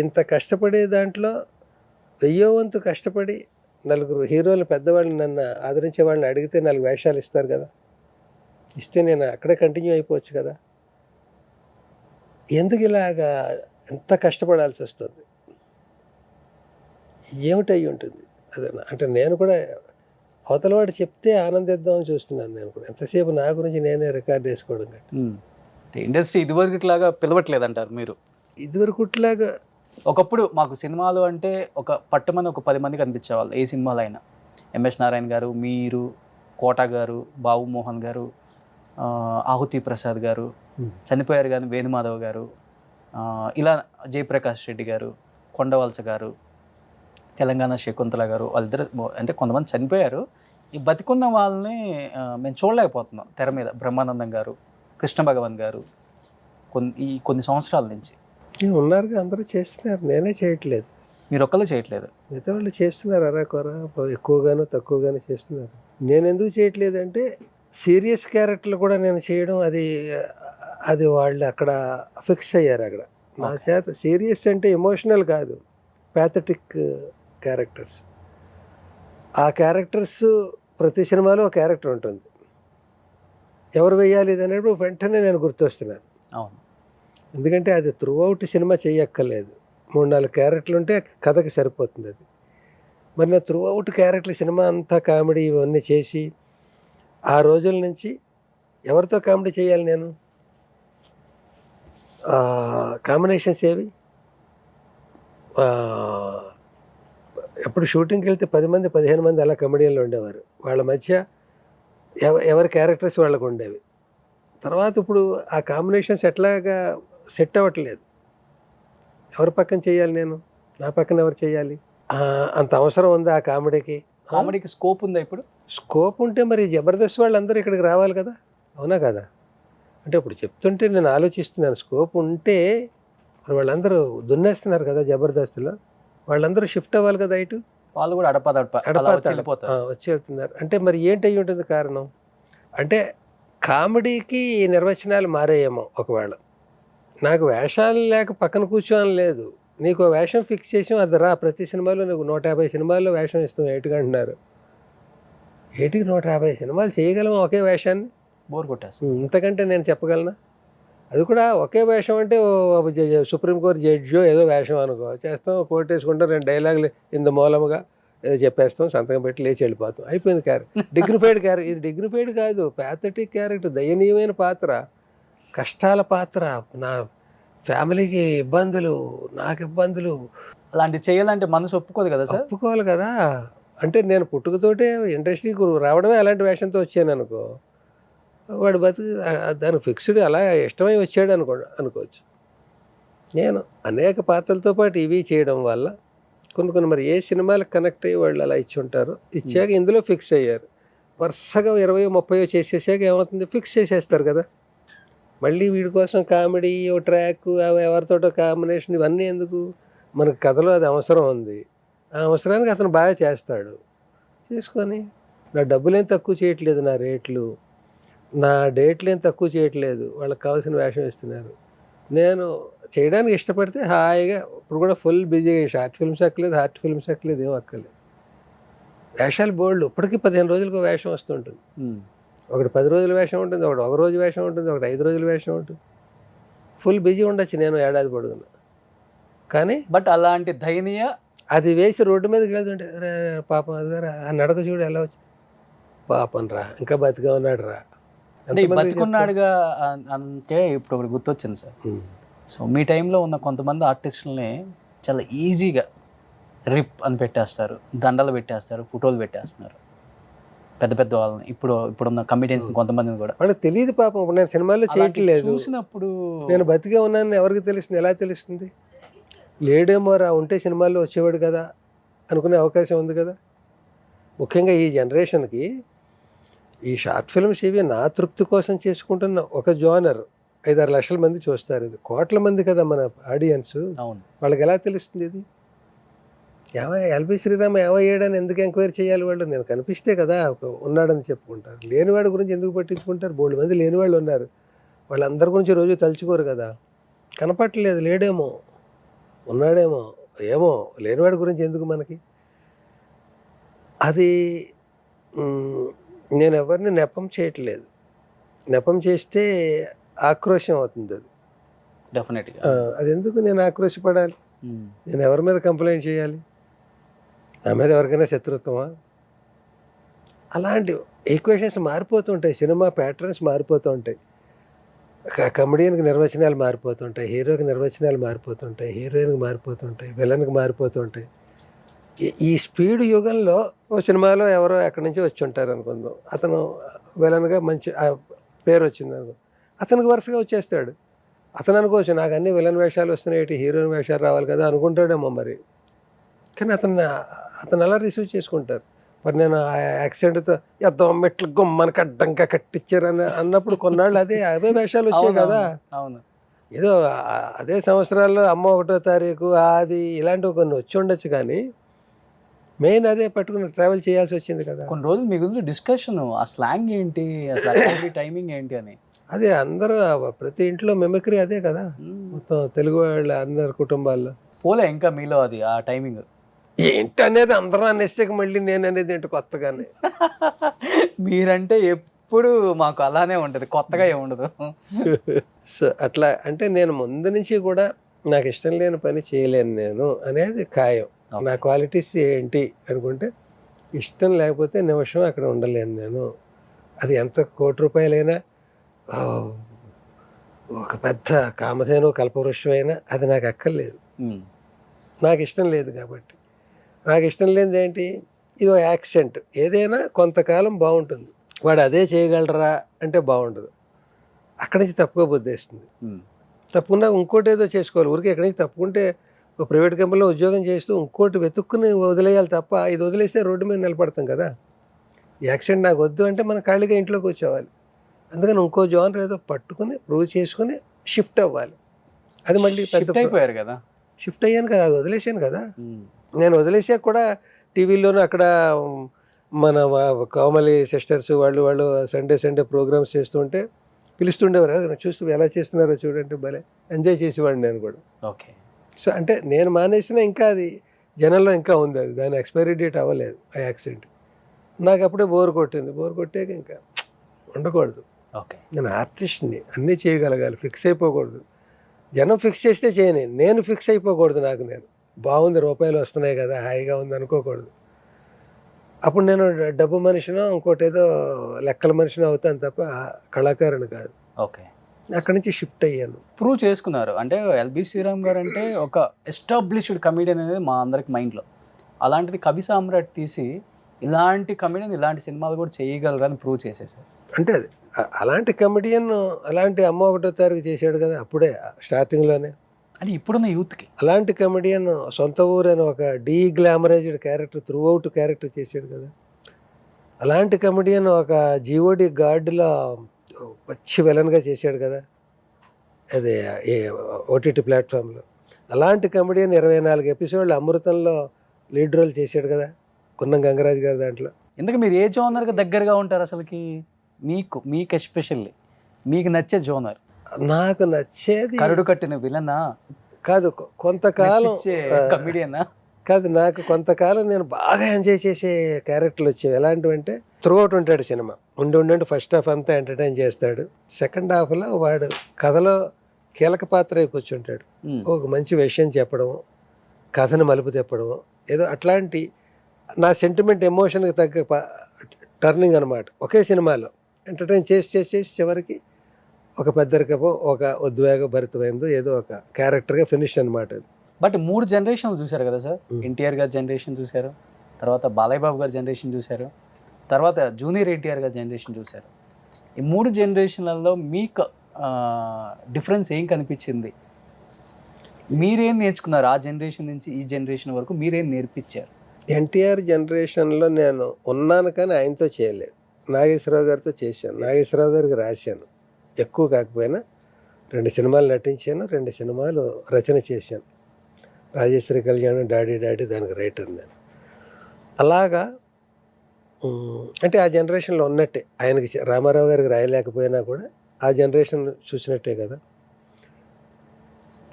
ఇంత కష్టపడే దాంట్లో వెయ్యో వంతు కష్టపడి నలుగురు హీరోలు పెద్దవాళ్ళు నన్ను ఆదరించే వాళ్ళని అడిగితే 4 వేషాలు ఇస్తారు కదా. ఇస్తే నేను అక్కడే కంటిన్యూ అయిపోవచ్చు కదా. ఎందుకు ఇలాగా ఎంత కష్టపడాల్సి వస్తుంది? ఏమిటి అయ్యి ఉంటుంది? అదే అంటే నేను కూడా అవతలవాడు చెప్తే ఆనందిద్దామని చూస్తున్నాను. నేను కూడా ఎంతసేపు నా గురించి నేనే రికార్డ్ వేసుకోవడం కంటే. ఇండస్ట్రీ ఇదివరకులాగా పిలవట్లేదు అంటారు మీరు? ఇదివరకుట్లాగా ఒకప్పుడు మాకు సినిమాలు అంటే ఒక పట్టుమని ఒక 10 మంది కనిపించేవాళ్ళు ఏ సినిమాలో అయినా. ఎంఎస్ నారాయణ గారు, మీరు, కోట గారు, బాబు మోహన్ గారు, ఆహుతి ప్రసాద్ గారు, చనిపోయారు కానీ వేణుమాధవ్ గారు, ఇలా జయప్రకాష్ రెడ్డి గారు, కొండవలస గారు, తెలంగాణ శకుంతల గారు, వాళ్ళిద్దరు అంటే కొంతమంది చనిపోయారు. ఈ బతికున్న వాళ్ళని మేము చూడలేకపోతున్నాం తెర మీద. బ్రహ్మానందం గారు, కృష్ణ భగవాన్ గారు కొన్ని సంవత్సరాల నుంచి ఉన్నారుగా, అందరూ చేస్తున్నారు. నేనే చేయట్లేదు. మీరు ఒక్కళ్ళు చేయట్లేదు, మిగతా వాళ్ళు చేస్తున్నారు. అరాకొర ఎక్కువగాను తక్కువగాను చేస్తున్నారు. నేను ఎందుకు చేయట్లేదు అంటే సీరియస్ క్యారెక్టర్లు కూడా నేను చేయడం అది వాళ్ళు అక్కడ ఫిక్స్ అయ్యారు. అక్కడ నా చేత సీరియస్ అంటే ఎమోషనల్ కాదు, ప్యాథటిక్ క్యారెక్టర్స్. ఆ క్యారెక్టర్స్ ప్రతి సినిమాలో ఒక క్యారెక్టర్ ఉంటుంది. ఎవరు వేయాలి ఇది అనేప్పుడు వెంటనే నేను గుర్తొస్తున్నాను. అవును, ఎందుకంటే అది త్రూ అవుట్ సినిమా చేయక్కర్లేదు. 3-4 క్యారెక్టర్లు ఉంటే కథకి సరిపోతుంది అది. మరి నా త్రూ అవుట్ క్యారెక్టర్లు సినిమా అంతా కామెడీ ఇవన్నీ చేసి ఆ రోజుల నుంచి ఎవరితో కామెడీ చేయాలి నేను? కాంబినేషన్స్ ఏవి? ఎప్పుడు షూటింగ్కి వెళ్తే 10 మంది 15 మంది అలా కమెడియన్లు ఉండేవారు. వాళ్ళ మధ్య ఎవరి క్యారెక్టర్స్ వాళ్ళకు ఉండేవి. తర్వాత ఇప్పుడు ఆ కాంబినేషన్స్ ఎట్లాగా సెట్ అవ్వట్లేదు. ఎవరి పక్కన చేయాలి నేను? నా పక్కన ఎవరు చేయాలి? అంత అవసరం ఉందా ఆ కామెడీకి? కామెడీకి స్కోప్ ఉందా ఇప్పుడు? స్కోప్ ఉంటే మరి జబర్దస్త్ వాళ్ళందరూ ఇక్కడికి రావాలి కదా, అవునా కదా? అంటే ఇప్పుడు చెప్తుంటే నేను ఆలోచిస్తున్నాను. స్కోప్ ఉంటే మరి వాళ్ళందరూ దున్నేస్తున్నారు కదా జబర్దస్త్లో, వాళ్ళందరూ షిఫ్ట్ అవ్వాలి కదా ఇటు. వాళ్ళు కూడా వచ్చి వెళ్తున్నారు. అంటే మరి ఏంటి అయ్యి ఉంటుంది కారణం? అంటే కామెడీకి నిర్వచనాలు మారేయేమో. ఒకవేళ నాకు వేషాలు లేక పక్కన కూర్చోని లేదు, నీకు వేషం ఫిక్స్ చేసాం అది రా. ప్రతి సినిమాలో నీకు 150 సినిమాల్లో వేషం ఇస్తాం ఏటికి అంటున్నారు. ఏటికి 150 సినిమాలు చేయగలమా ఒకే వేషాన్ని? బోర్ కొట్టేస్తాం. ఇంతకంటే నేను చెప్పగలనా? అది కూడా ఒకే వేషం అంటే సుప్రీంకోర్టు జడ్జో ఏదో వేషం అనుకో, చేస్తాం, కోర్టు వేసుకుంటాం, 2 డైలాగులు ఇంత మూలముగా ఏదో చెప్పేస్తాం, సంతకం పెట్టి లేచి వెళ్ళిపోతాం, అయిపోయింది క్యారెక్టర్. Dignified character. ఇది డిగ్నిఫైడ్ కాదు, ప్యాథటిక్ క్యారెక్టర్, దయనీయమైన పాత్ర, కష్టాల పాత్ర, నా ఫ్యామిలీకి ఇబ్బందులు, నాకు ఇబ్బందులు. అలాంటివి చేయాలంటే మనసు ఒప్పుకోదు కదా సార్? ఒప్పుకోవాలి కదా. అంటే నేను పుట్టుకతోటే ఇండస్ట్రీకి రావడమే అలాంటి వేషంతో వచ్చాను అనుకో, వాడు బతుకు దానికి ఫిక్స్డ్ అలా ఇష్టమై వచ్చాడు అనుకోవచ్చు. నేను అనేక పాత్రలతో పాటు ఇవి చేయడం వల్ల కొన్ని మరి ఏ సినిమాలకు కనెక్ట్ అయ్యి వాళ్ళు అలా ఇచ్చి ఉంటారో, ఇచ్చాక ఇందులో ఫిక్స్ అయ్యారు. వరుసగా 20-30 చేసేసాక ఏమవుతుంది, ఫిక్స్ చేసేస్తారు కదా. మళ్ళీ వీడి కోసం కామెడీ, ఓ ట్రాక్, ఎవరితోటో కాంబినేషన్, ఇవన్నీ ఎందుకు? మనకు కథలో అది అవసరం ఉంది, ఆ అవసరానికి అతను బాగా చేస్తాడు, చేసుకొని. నా డబ్బులేం తక్కువ చేయట్లేదు, నా రేట్లు, నా డేట్లు ఏం తక్కువ చేయట్లేదు, వాళ్ళకి కావాల్సిన వేషం ఇస్తున్నారు. నేను చేయడానికి ఇష్టపడితే హాయిగా ఇప్పుడు కూడా ఫుల్ బిజీగా షార్ట్ ఫిల్మ్స్ ఎక్కలేదు, హార్ట్ ఫిల్మ్స్ ఎక్కలేదు, ఏం అక్కర్లేదు. వేషాలు బోల్డ్. ఇప్పటికీ 15 రోజులకు వేషం వస్తుంటుంది. ఒకటి 10 రోజుల వేషం ఉంటుంది, ఒకటి 1 రోజు వేషం ఉంటుంది, ఒకటి 5 రోజుల వేషం ఉంటుంది. ఫుల్ బిజీ ఉండొచ్చు నేను ఏడాది పొడుగున. కానీ బట్ అలాంటి దయనీయ అది వేసి రోడ్డు మీదకి వెళ్తుంటే పాపం అది గారు ఆ నడక చూడు ఎలా వచ్చి, పాపం రా ఇంకా బతిగా ఉన్నాడు రా. అంటే బతికున్నాడుగా అంటే ఇప్పుడు ఒకటి గుర్తొచ్చింది సార్. సో మీ టైంలో ఉన్న కొంతమంది ఆర్టిస్టులని చాలా ఈజీగా రిప్ అని పెట్టేస్తారు, దండలు పెట్టేస్తారు, ఫోటోలు పెట్టేస్తున్నారు. పెద్ద పెద్ద వాళ్ళని ఇప్పుడున్న కమిడియన్స్ కొంతమందిని కూడా వాళ్ళకి తెలియదు పాపం. ఇప్పుడు నేను సినిమాల్లో చేయట్లేదు, చూసినప్పుడు నేను బతికే ఉన్నాను ఎవరికి తెలుస్తుంది, ఎలా తెలుస్తుంది? లేడేమో రా, ఉంటే సినిమాల్లో వచ్చేవాడు కదా అనుకునే అవకాశం ఉంది కదా. ముఖ్యంగా ఈ జనరేషన్కి ఈ షార్ట్ ఫిల్మ్స్ ఇవి నా తృప్తి కోసం చేసుకుంటున్న ఒక జోనర్. 5-6 లక్షల మంది చూస్తారు, ఇది కోట్ల మంది కదా మన ఆడియన్స్. అవును, వాళ్ళకి ఎలా తెలుస్తుంది ఇది? ఎల్బి శ్రీరామ్ ఏమయ్యాడని ఎందుకు ఎంక్వైరీ చేయాలి వాళ్ళు? నేను కనిపిస్తే కదా ఉన్నాడని చెప్పుకుంటారు. లేనివాడి గురించి ఎందుకు పట్టించుకుంటారు? బోల్డ్ మంది లేనివాళ్ళు ఉన్నారు, వాళ్ళందరి గురించి రోజు తలుచుకోరు కదా. కనపట్టలేదు, లేడేమో, ఉన్నాడేమో, ఏమో, లేనివాడి గురించి ఎందుకు మనకి? అది నేను ఎవరిని నెపం చేయట్లేదు. నెపం చేస్తే ఆక్రోశం అవుతుంది అది. డెఫినెట్గా అది ఎందుకు నేను ఆక్రోశపడాలి? నేను ఎవరి మీద కంప్లైంట్ చేయాలి? నా మీద ఎవరికైనా శత్రుత్వమా? అలాంటి ఈక్వేషన్స్ మారిపోతుంటాయి, సినిమా ప్యాటర్న్స్ మారిపోతూ ఉంటాయి, కమెడియన్కి నిర్వచనాలు మారిపోతుంటాయి, హీరోకి నిర్వచనాలు మారిపోతుంటాయి, హీరోయిన్కి మారిపోతుంటాయి, విలన్కి మారిపోతుంటాయి. ఈ స్పీడ్ యుగంలో ఓ సినిమాలో ఎవరో ఎక్కడి నుంచో వచ్చి ఉంటారు అనుకుందాం, అతను విలన్గా మంచి పేరు వచ్చింది అనుకో, అతనికి వరుసగా వచ్చేస్తాడు. అతను అనుకోవచ్చు నాకు అన్ని విలన్ వేషాలు వస్తున్నాయి, హీరోయిన్ వేషాలు రావాలి కదా అనుకుంటాడేమో మరి. కానీ అతను అలా రిసీవ్ చేసుకుంటారు. మరి నేను ఆ యాక్సిడెంట్తో ఎంతో మెట్లు గుమ్మనికి అడ్డంగా కట్టించారని అన్నప్పుడు కొన్నాళ్ళు అవే వేషాలు వచ్చాయి కదా. అవును, ఏదో అదే సంవత్సరాల్లో అమ్మ 1వ తారీఖు అది ఇలాంటివి కొన్ని వచ్చి ఉండొచ్చు, కానీ మెయిన్ అదే పట్టుకుని ట్రావెల్ చేయాల్సి వచ్చింది కదా. కొన్ని రోజులు మీ గురించి డిస్కషన్, ఆ స్లాంగ్ ఏంటి, అసలు టైమింగ్ ఏంటి అని. అదే అందరూ ప్రతి ఇంట్లో మెమక్రీ అదే కదా, మొత్తం తెలుగు వాళ్ళ అందరి కుటుంబాల్లో. పోలే ఇంకా మీలో అది ఆ టైమింగ్ ఏంటి అనేది అందరూ అనేస్తాక మళ్ళీ నేను అనేది ఏంటి కొత్తగానే. మీరంటే ఎప్పుడు మాకు అలానే ఉంటుంది, కొత్తగా ఏముండదు. సో అట్లా అంటే నేను ముందు నుంచి కూడా నాకు ఇష్టం లేని పని చేయలేను నేను అనేది ఖాయం. నా క్వాలిటీస్ ఏంటి అనుకుంటే, ఇష్టం లేకపోతే నిమిషం అక్కడ ఉండలేను నేను. అది ఎంత కోటి రూపాయలైనా, ఒక పెద్ద కామధేను కల్పవృక్షమైనా అది నాకు అక్కర్లేదు. నాకు ఇష్టం లేదు కాబట్టి. నాకు ఇష్టం లేనిది ఏంటి? ఇదో యాక్సెంట్. ఏదైనా కొంతకాలం బాగుంటుంది, వాడు అదే చేయగలరా అంటే బాగుండదు. అక్కడి నుంచి తప్పుగా బుద్ధేస్తుంది. తప్పుకున్నా ఇంకోటి ఏదో చేసుకోవాలి. ఊరికి ఎక్కడి నుంచి తప్పుకుంటే ఒక ప్రైవేట్ కంపెనీలో ఉద్యోగం చేస్తూ ఇంకోటి వెతుక్కుని వదిలేయాలి తప్ప, ఇది వదిలేస్తే రోడ్డు మీద నిలబడతాం కదా. ఈ యాక్సెంట్ నాకు వద్దు అంటే మనం ఖాళీగా ఇంట్లో కూర్చోవాలి. అందుకని ఇంకో జోనర్ ఏదో పట్టుకుని ప్రూవ్ చేసుకుని షిఫ్ట్ అవ్వాలి. అది మళ్ళీ పెద్ద అయిపోయారు కదా. షిఫ్ట్ అయ్యాను కదా, అది వదిలేసాను కదా. నేను వదిలేసాక కూడా టీవీలోనూ అక్కడ మన కోమలి సిస్టర్స్ వాళ్ళు సండే ప్రోగ్రామ్స్ చేస్తుంటే పిలుస్తుండేవారు కదా, చూస్తూ ఎలా చేస్తున్నారో చూడండి, భలే ఎంజాయ్ చేసేవాడిని నేను కూడా. ఓకే. సో అంటే నేను మానేసిన ఇంకా అది జనంలో ఇంకా ఉంది, అది దాని ఎక్స్పైరీ డేట్ అవ్వలేదు ఆ యాక్సిడెంట్. నాకు అప్పుడే బోర్ కొట్టింది. బోర్ కొట్టాక ఇంకా ఉండకూడదు. ఓకే, నేను ఆర్టిస్ట్ని, అన్నీ చేయగలగాలి, ఫిక్స్ అయిపోకూడదు. జనం ఫిక్స్ చేస్తే చేయని, నేను ఫిక్స్ అయిపోకూడదు. నేను బాగుంది, రూపాయలు వస్తున్నాయి కదా, హాయిగా ఉంది అనుకోకూడదు. అప్పుడు నేను డబ్బు మనిషినో ఇంకోటి ఏదో లెక్కల మనిషినో అవుతాను తప్ప కళాకారుని కాదు. ఓకే. అక్కడి నుంచి షిఫ్ట్ అయ్యాను. ప్రూవ్ చేసుకున్నారు అంటే ఎల్బి శ్రీరామ్ గారు అంటే ఒక ఎస్టాబ్లిష్డ్ కమెడియన్ అనేది మా అందరికి మైండ్లో. అలాంటిది కవి సామ్రాట్ తీసి ఇలాంటి కమెడియన్ ఇలాంటి సినిమాలు కూడా చేయగలరు అని ప్రూవ్ చేసేసారు. అంటే అది అలాంటి కమెడియన్, అలాంటి అమ్మ 1వ తారీఖు చేశాడు కదా అప్పుడే స్టార్టింగ్లోనే. అంటే ఇప్పుడున్న యూత్కి అలాంటి కమెడియన్ సొంత ఊరు అని ఒక deglamorised character, through out character చేశాడు కదా. అలాంటి కమెడియన్ ఒక జీఓడి గార్డులో వచ్చి విలన్గా చేశాడు కదా, అదే ఓటీటీ ప్లాట్ఫామ్లో. అలాంటి కమెడియన్ 24 ఎపిసోడ్లు అమృతంలో లీడ్ రోల్ చేశాడు కదా, కున్నం గంగరాజు గారు దాంట్లో. ఎందుకు మీరు ఏ జోనర్కి దగ్గరగా ఉంటారు అసలుకి? మీకు ఎస్పెషల్లీ మీకు నచ్చే జోనర్? నాకు నచ్చేది కరుడు కట్టిన విలనా కాదు, కొంతకాలం కమెడియనా కాదు. నాకు కొంతకాలం నేను బాగా ఎంజాయ్ చేసే క్యారెక్టర్లు వచ్చేవి. ఎలాంటివంటే త్రూ అవుట్ ఉంటాడు సినిమా, ఉండి ఫస్ట్ హాఫ్ అంతా ఎంటర్టైన్ చేస్తాడు, సెకండ్ హాఫ్లో వాడు కథలో కీలక పాత్ర కూర్చుంటాడు. ఒక మంచి విషయం చెప్పడము, కథను మలుపు తిప్పడము, ఏదో అట్లాంటి నా సెంటిమెంట్ ఎమోషన్కి తగ్గ టర్నింగ్ అనమాట. ఒకే సినిమాలో ఎంటర్టైన్ చేసి చివరికి ఒక పెద్దరికమో ఒక ఉద్వేగ భరితమైందో ఏదో ఒక క్యారెక్టర్గా ఫినిష్ అనమాట అది. బట్ 3 జనరేషన్లు చూశారు కదా సార్. ఎన్టీఆర్ గారి జనరేషన్ చూశారు, తర్వాత బాలయ్య బాబు గారి జనరేషన్ చూశారు, తర్వాత జూనియర్ ఎన్టీఆర్గా జనరేషన్ చూశారు. ఈ 3 జనరేషన్లలో మీకు డిఫరెన్స్ ఏం కనిపించింది? మీరేం నేర్చుకున్నారు ఆ జనరేషన్ నుంచి ఈ జనరేషన్ వరకు? మీరేం నేర్పించారు? ఎన్టీఆర్ జనరేషన్లో నేను ఉన్నాను కానీ ఆయనతో చేయలేదు. నాగేశ్వరరావు గారితో చేశాను, నాగేశ్వరరావు గారికి రాశాను, ఎక్కువ కాకపోయినా 2 సినిమాలు నటించాను, 2 సినిమాలు రచన చేశాను. రాజేశ్వరి కళ్యాణం, డాడీ డాడీ దానికి రైటర్ నేను. అలాగా అంటే ఆ జనరేషన్లో ఉన్నట్టే, ఆయనకి రామారావు గారికి రాయలేకపోయినా కూడా ఆ జనరేషన్ చూసినట్టే కదా.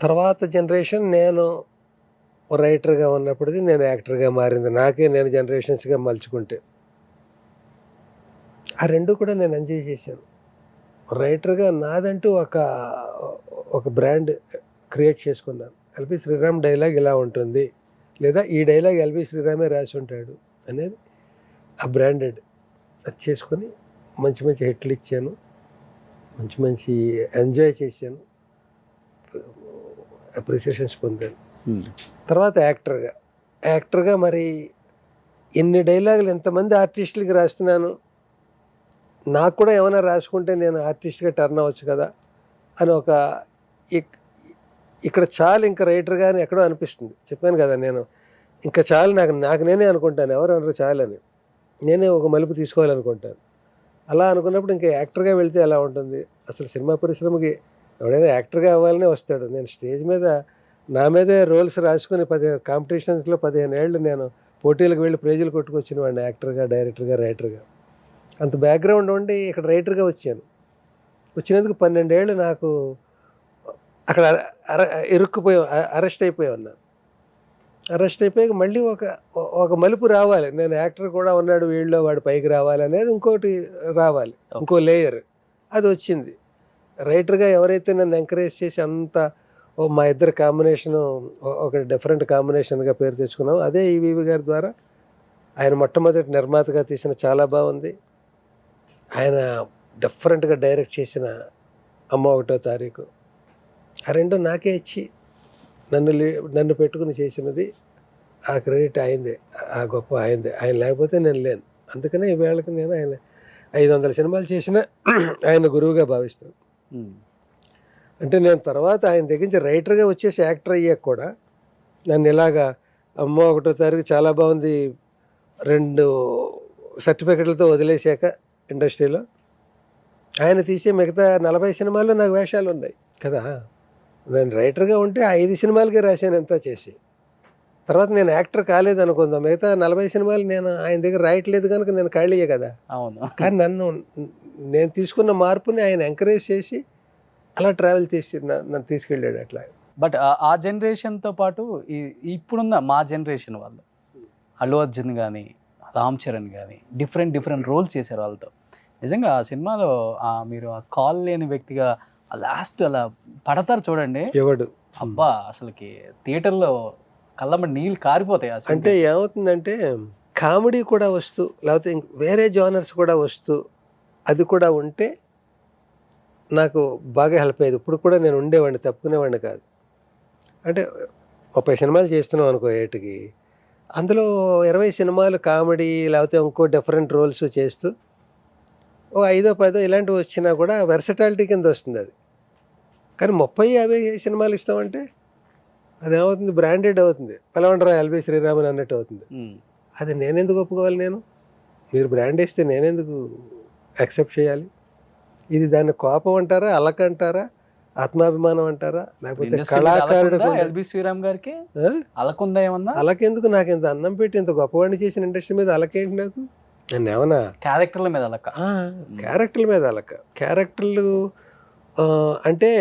తర్వాత జనరేషన్ నేను రైటర్గా ఉన్నప్పటిది నేను యాక్టర్గా మారింది, నేను జనరేషన్స్గా మలుచుకుంటే. ఆ 2 కూడా నేను ఎంజాయ్ చేశాను. రైటర్గా నాదంటూ ఒక బ్రాండ్ క్రియేట్ చేసుకున్నాను. ఎల్బి శ్రీరామ్ డైలాగ్ ఇలా ఉంటుంది, లేదా ఈ డైలాగ్ ఎల్బి శ్రీరామే రాసి ఉంటాడు అనేది ఆ బ్రాండెడ్ అది చేసుకొని మంచి మంచి హిట్లు ఇచ్చాను, మంచి ఎంజాయ్ చేశాను, అప్రిషియేషన్స్ పొందాను. తర్వాత యాక్టర్గా మరి ఇన్ని డైలాగులు ఎంతమంది ఆర్టిస్టులకి రాస్తున్నాను, నాకు కూడా ఏమైనా రాసుకుంటే నేను ఆర్టిస్ట్గా టర్న్ అవ్వచ్చు కదా అని ఇక్కడ చాలు ఇంకా రైటర్గా అని ఎక్కడో అనిపిస్తుంది. చెప్పాను కదా నేను, ఇంకా చాలు నాకు నేనే అనుకుంటాను, ఎవరు అనరు చాలని, నేనే ఒక మలుపు తీసుకోవాలనుకుంటాను. అలా అనుకున్నప్పుడు ఇంకా యాక్టర్గా వెళ్తే ఎలా ఉంటుంది? అసలు సినిమా పరిశ్రమకి ఎవడైనా యాక్టర్గా అవ్వాలనే వస్తాడు. నేను స్టేజ్ మీద నా మీదే రోల్స్ రాసుకుని 15 కాంపిటీషన్స్లో 15 ఏళ్ళు నేను పోటీలకు వెళ్ళి ప్రైజులు కొట్టుకొచ్చిన వాడిని, యాక్టర్గా, డైరెక్టర్గా, రైటర్గా. అంత బ్యాక్గ్రౌండ్ ఉండి ఇక్కడ రైటర్గా వచ్చాను. వచ్చినందుకు 12 ఏళ్ళు నాకు అక్కడ అరెస్ట్ అయిపోయి ఉన్నాను. అరెస్ట్ అయిపోయాక మళ్ళీ ఒక మలుపు రావాలి, నేను యాక్టర్ కూడా ఉన్నాడు వీళ్ళలో, వాడు పైకి రావాలి అనేది ఇంకోటి రావాలి, ఇంకో లేయర్. అది వచ్చింది. రైటర్గా ఎవరైతే నన్ను ఎంకరేజ్ చేసి అంత మా ఇద్దరు కాంబినేషను ఒక డిఫరెంట్ కాంబినేషన్గా పేరు తెచ్చుకున్నాం, అదే ఈవీవి గారి ద్వారా. ఆయన మొట్టమొదటి నిర్మాతగా తీసిన చాలా బాగుంది. ఆయన డిఫరెంట్గా డైరెక్ట్ చేసిన అమ్మ 1వ తారీఖు, ఆ 2 నాకే ఇచ్చి నన్ను పెట్టుకుని చేసినది ఆ క్రెడిట్ అయిందే, ఆ గొప్ప అయిందే. ఆయన లేకపోతే నేను లేను. అందుకనే ఈవేళకి నేను ఆయన 500 సినిమాలు చేసిన ఆయన గురువుగా భావిస్తాను. అంటే నేను తర్వాత ఆయన దగ్గర నుంచి రైటర్గా వచ్చేసి యాక్టర్ అయ్యాక కూడా నన్ను ఇలాగా అమ్మ 1వ తారీఖు చాలా బాగుంది 2 సర్టిఫికెట్లతో వదిలేసాక ఇండస్ట్రీలో ఆయన తీసే మిగతా 40 సినిమాల్లో నాకు వేషాలు ఉన్నాయి కదా. నేను రైటర్గా ఉంటే ఆ 5 సినిమాలకే రాశాను ఎంత చేసి. తర్వాత నేను యాక్టర్ కాలేదు అనుకుందాం, మిగతా 40 సినిమాలు నేను ఆయన దగ్గర రాయట్లేదు కనుక నేను ఖాళీయే కదా. అవును. కానీ నేను తీసుకున్న మార్పుని ఆయన ఎంకరేజ్ చేసి అలా ట్రావెల్ చేసి నన్ను తీసుకెళ్ళాడు అట్లా. బట్ ఆ జనరేషన్తో పాటు ఇప్పుడున్న మా జనరేషన్ వాళ్ళు, అల్లు అర్జున్ కానీ, రామ్ చరణ్ కానీ డిఫరెంట్ రోల్స్ చేశారు వాళ్ళతో. నిజంగా ఆ సినిమాలో మీరు ఆ కాల్ లేని వ్యక్తిగా లాస్ట్ అలా పడతారు చూడండి, ఎవడు అబ్బా అసలుకి థియేటర్లో కళ్ళమ్మడి నీళ్ళు కారిపోతాయి. అసలు అంటే ఏమవుతుందంటే కామెడీ కూడా వస్తూ, లేకపోతే వేరే జోనర్స్ కూడా వస్తూ, అది కూడా ఉంటే నాకు బాగా హెల్ప్ అయ్యేది. ఇప్పుడు కూడా నేను ఉండేవాడిని, తప్పుకునేవాడిని కాదు. అంటే 30 సినిమాలు చేస్తున్నాం అనుకో ఏటికి, అందులో 20 సినిమాలు కామెడీ లేకపోతే ఇంకో డిఫరెంట్ రోల్స్ చేస్తూ ఓ 5ో 10ో ఇలాంటివి వచ్చినా కూడా వెర్సటాలిటీ కింద వస్తుంది అది. కానీ 30-50 సినిమాలు ఇస్తామంటే అదేమవుతుంది, బ్రాండెడ్ అవుతుంది, పిలవండరా ఎల్బి శ్రీరామన్ అన్నట్టు అవుతుంది. అది నేనెందుకు ఒప్పుకోవాలి? మీరు బ్రాండ్ వేస్తే నేనెందుకు యాక్సెప్ట్ చేయాలి? ఇది దాన్ని కోపం అంటారా, అలక అంటారా, ఆత్మాభిమానం అంటారా, లేకపోతే కళాకారుడు ఎల్బి శ్రీరామ్ గారికి అలకుందా ఏమన్నా? అలకెందుకు? నాకు ఇంత అన్నం పెట్టి ఇంత గొప్పవాడిని చేసిన ఇండస్ట్రీ మీద అలకేంటి? నాకు నన్ను ఏమన్నా క్యారెక్టర్ల మీద అలక? క్యారెక్టర్ల మీద అలక. క్యారెక్టర్లు అంటే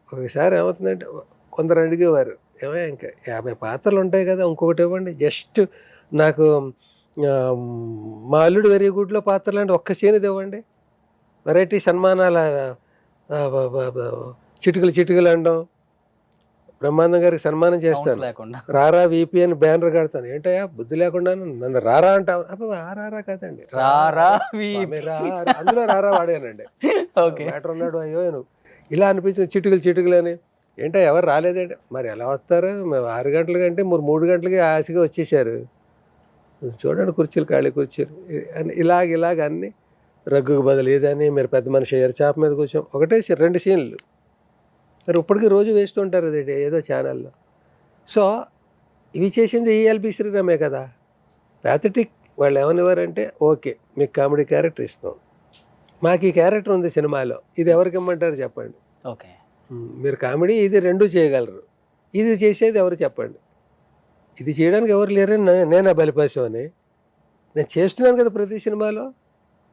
ఒకసారి ఏమవుతుందంటే కొందరు అడిగేవారు, ఏమో ఇంకా 50 పాత్రలు ఉంటాయి కదా, ఇంకొకటి ఇవ్వండి. జస్ట్ నాకు మా అల్లుడు వెరీ గుడ్లో పాత్రలు అంటే ఒక్క సీన్ ఇవ్వండి, వెరైటీ సన్మానాల చిటికలు అనడం, బ్రహ్మానందం గారికి సన్మానం చేస్తాను, రారా వీపీ అని బ్యానర్ కడతాను. ఏంటయ్యా బుద్ధి లేకుండా నన్ను రారా అంటావు? అబ్బా రారా కాదండి, అందులో రారా వాడానండి. మ్యాటర్ ఉన్నాడు, అయ్యో నువ్వు ఇలా అనిపించింది. చిటికలు అని ఏంటో ఎవరు రాలేదండి. మరి ఎలా వస్తారు? మేము 6 గంటల కంటే 3 గంటలకి ఆశగా వచ్చేసారు. చూడండి కుర్చీలు ఖాళీ కుర్చీలు అని ఇలాగ అన్నీ రగ్గుకు బదులు ఇదని మీరు పెద్ద మనిషి అయ్యారు చేప మీద కూర్చోం ఒకటే 2 సీన్లు మరి ఇప్పటికీ రోజు వేస్తుంటారు అది ఏదో ఛానల్లో. సో ఇవి చేసింది ఎల్బి శ్రీరామే కదా. ప్యాథటిక్ వాళ్ళు ఏమనివ్వరంటే ఓకే మీకు కామెడీ క్యారెక్టర్ ఇస్తాం, మాకు ఈ క్యారెక్టర్ ఉంది సినిమాలో, ఇది ఎవరికి ఇమ్మంటారు చెప్పండి. ఓకే, మీరు కామెడీ ఇది 2 చేయగలరు, ఇది చేసేది ఎవరు చెప్పండి. ఇది చేయడానికి ఎవరు లేరని నేను ఆ బలిపాసం అని నేను చేస్తున్నాను కదా ప్రతి సినిమాలో.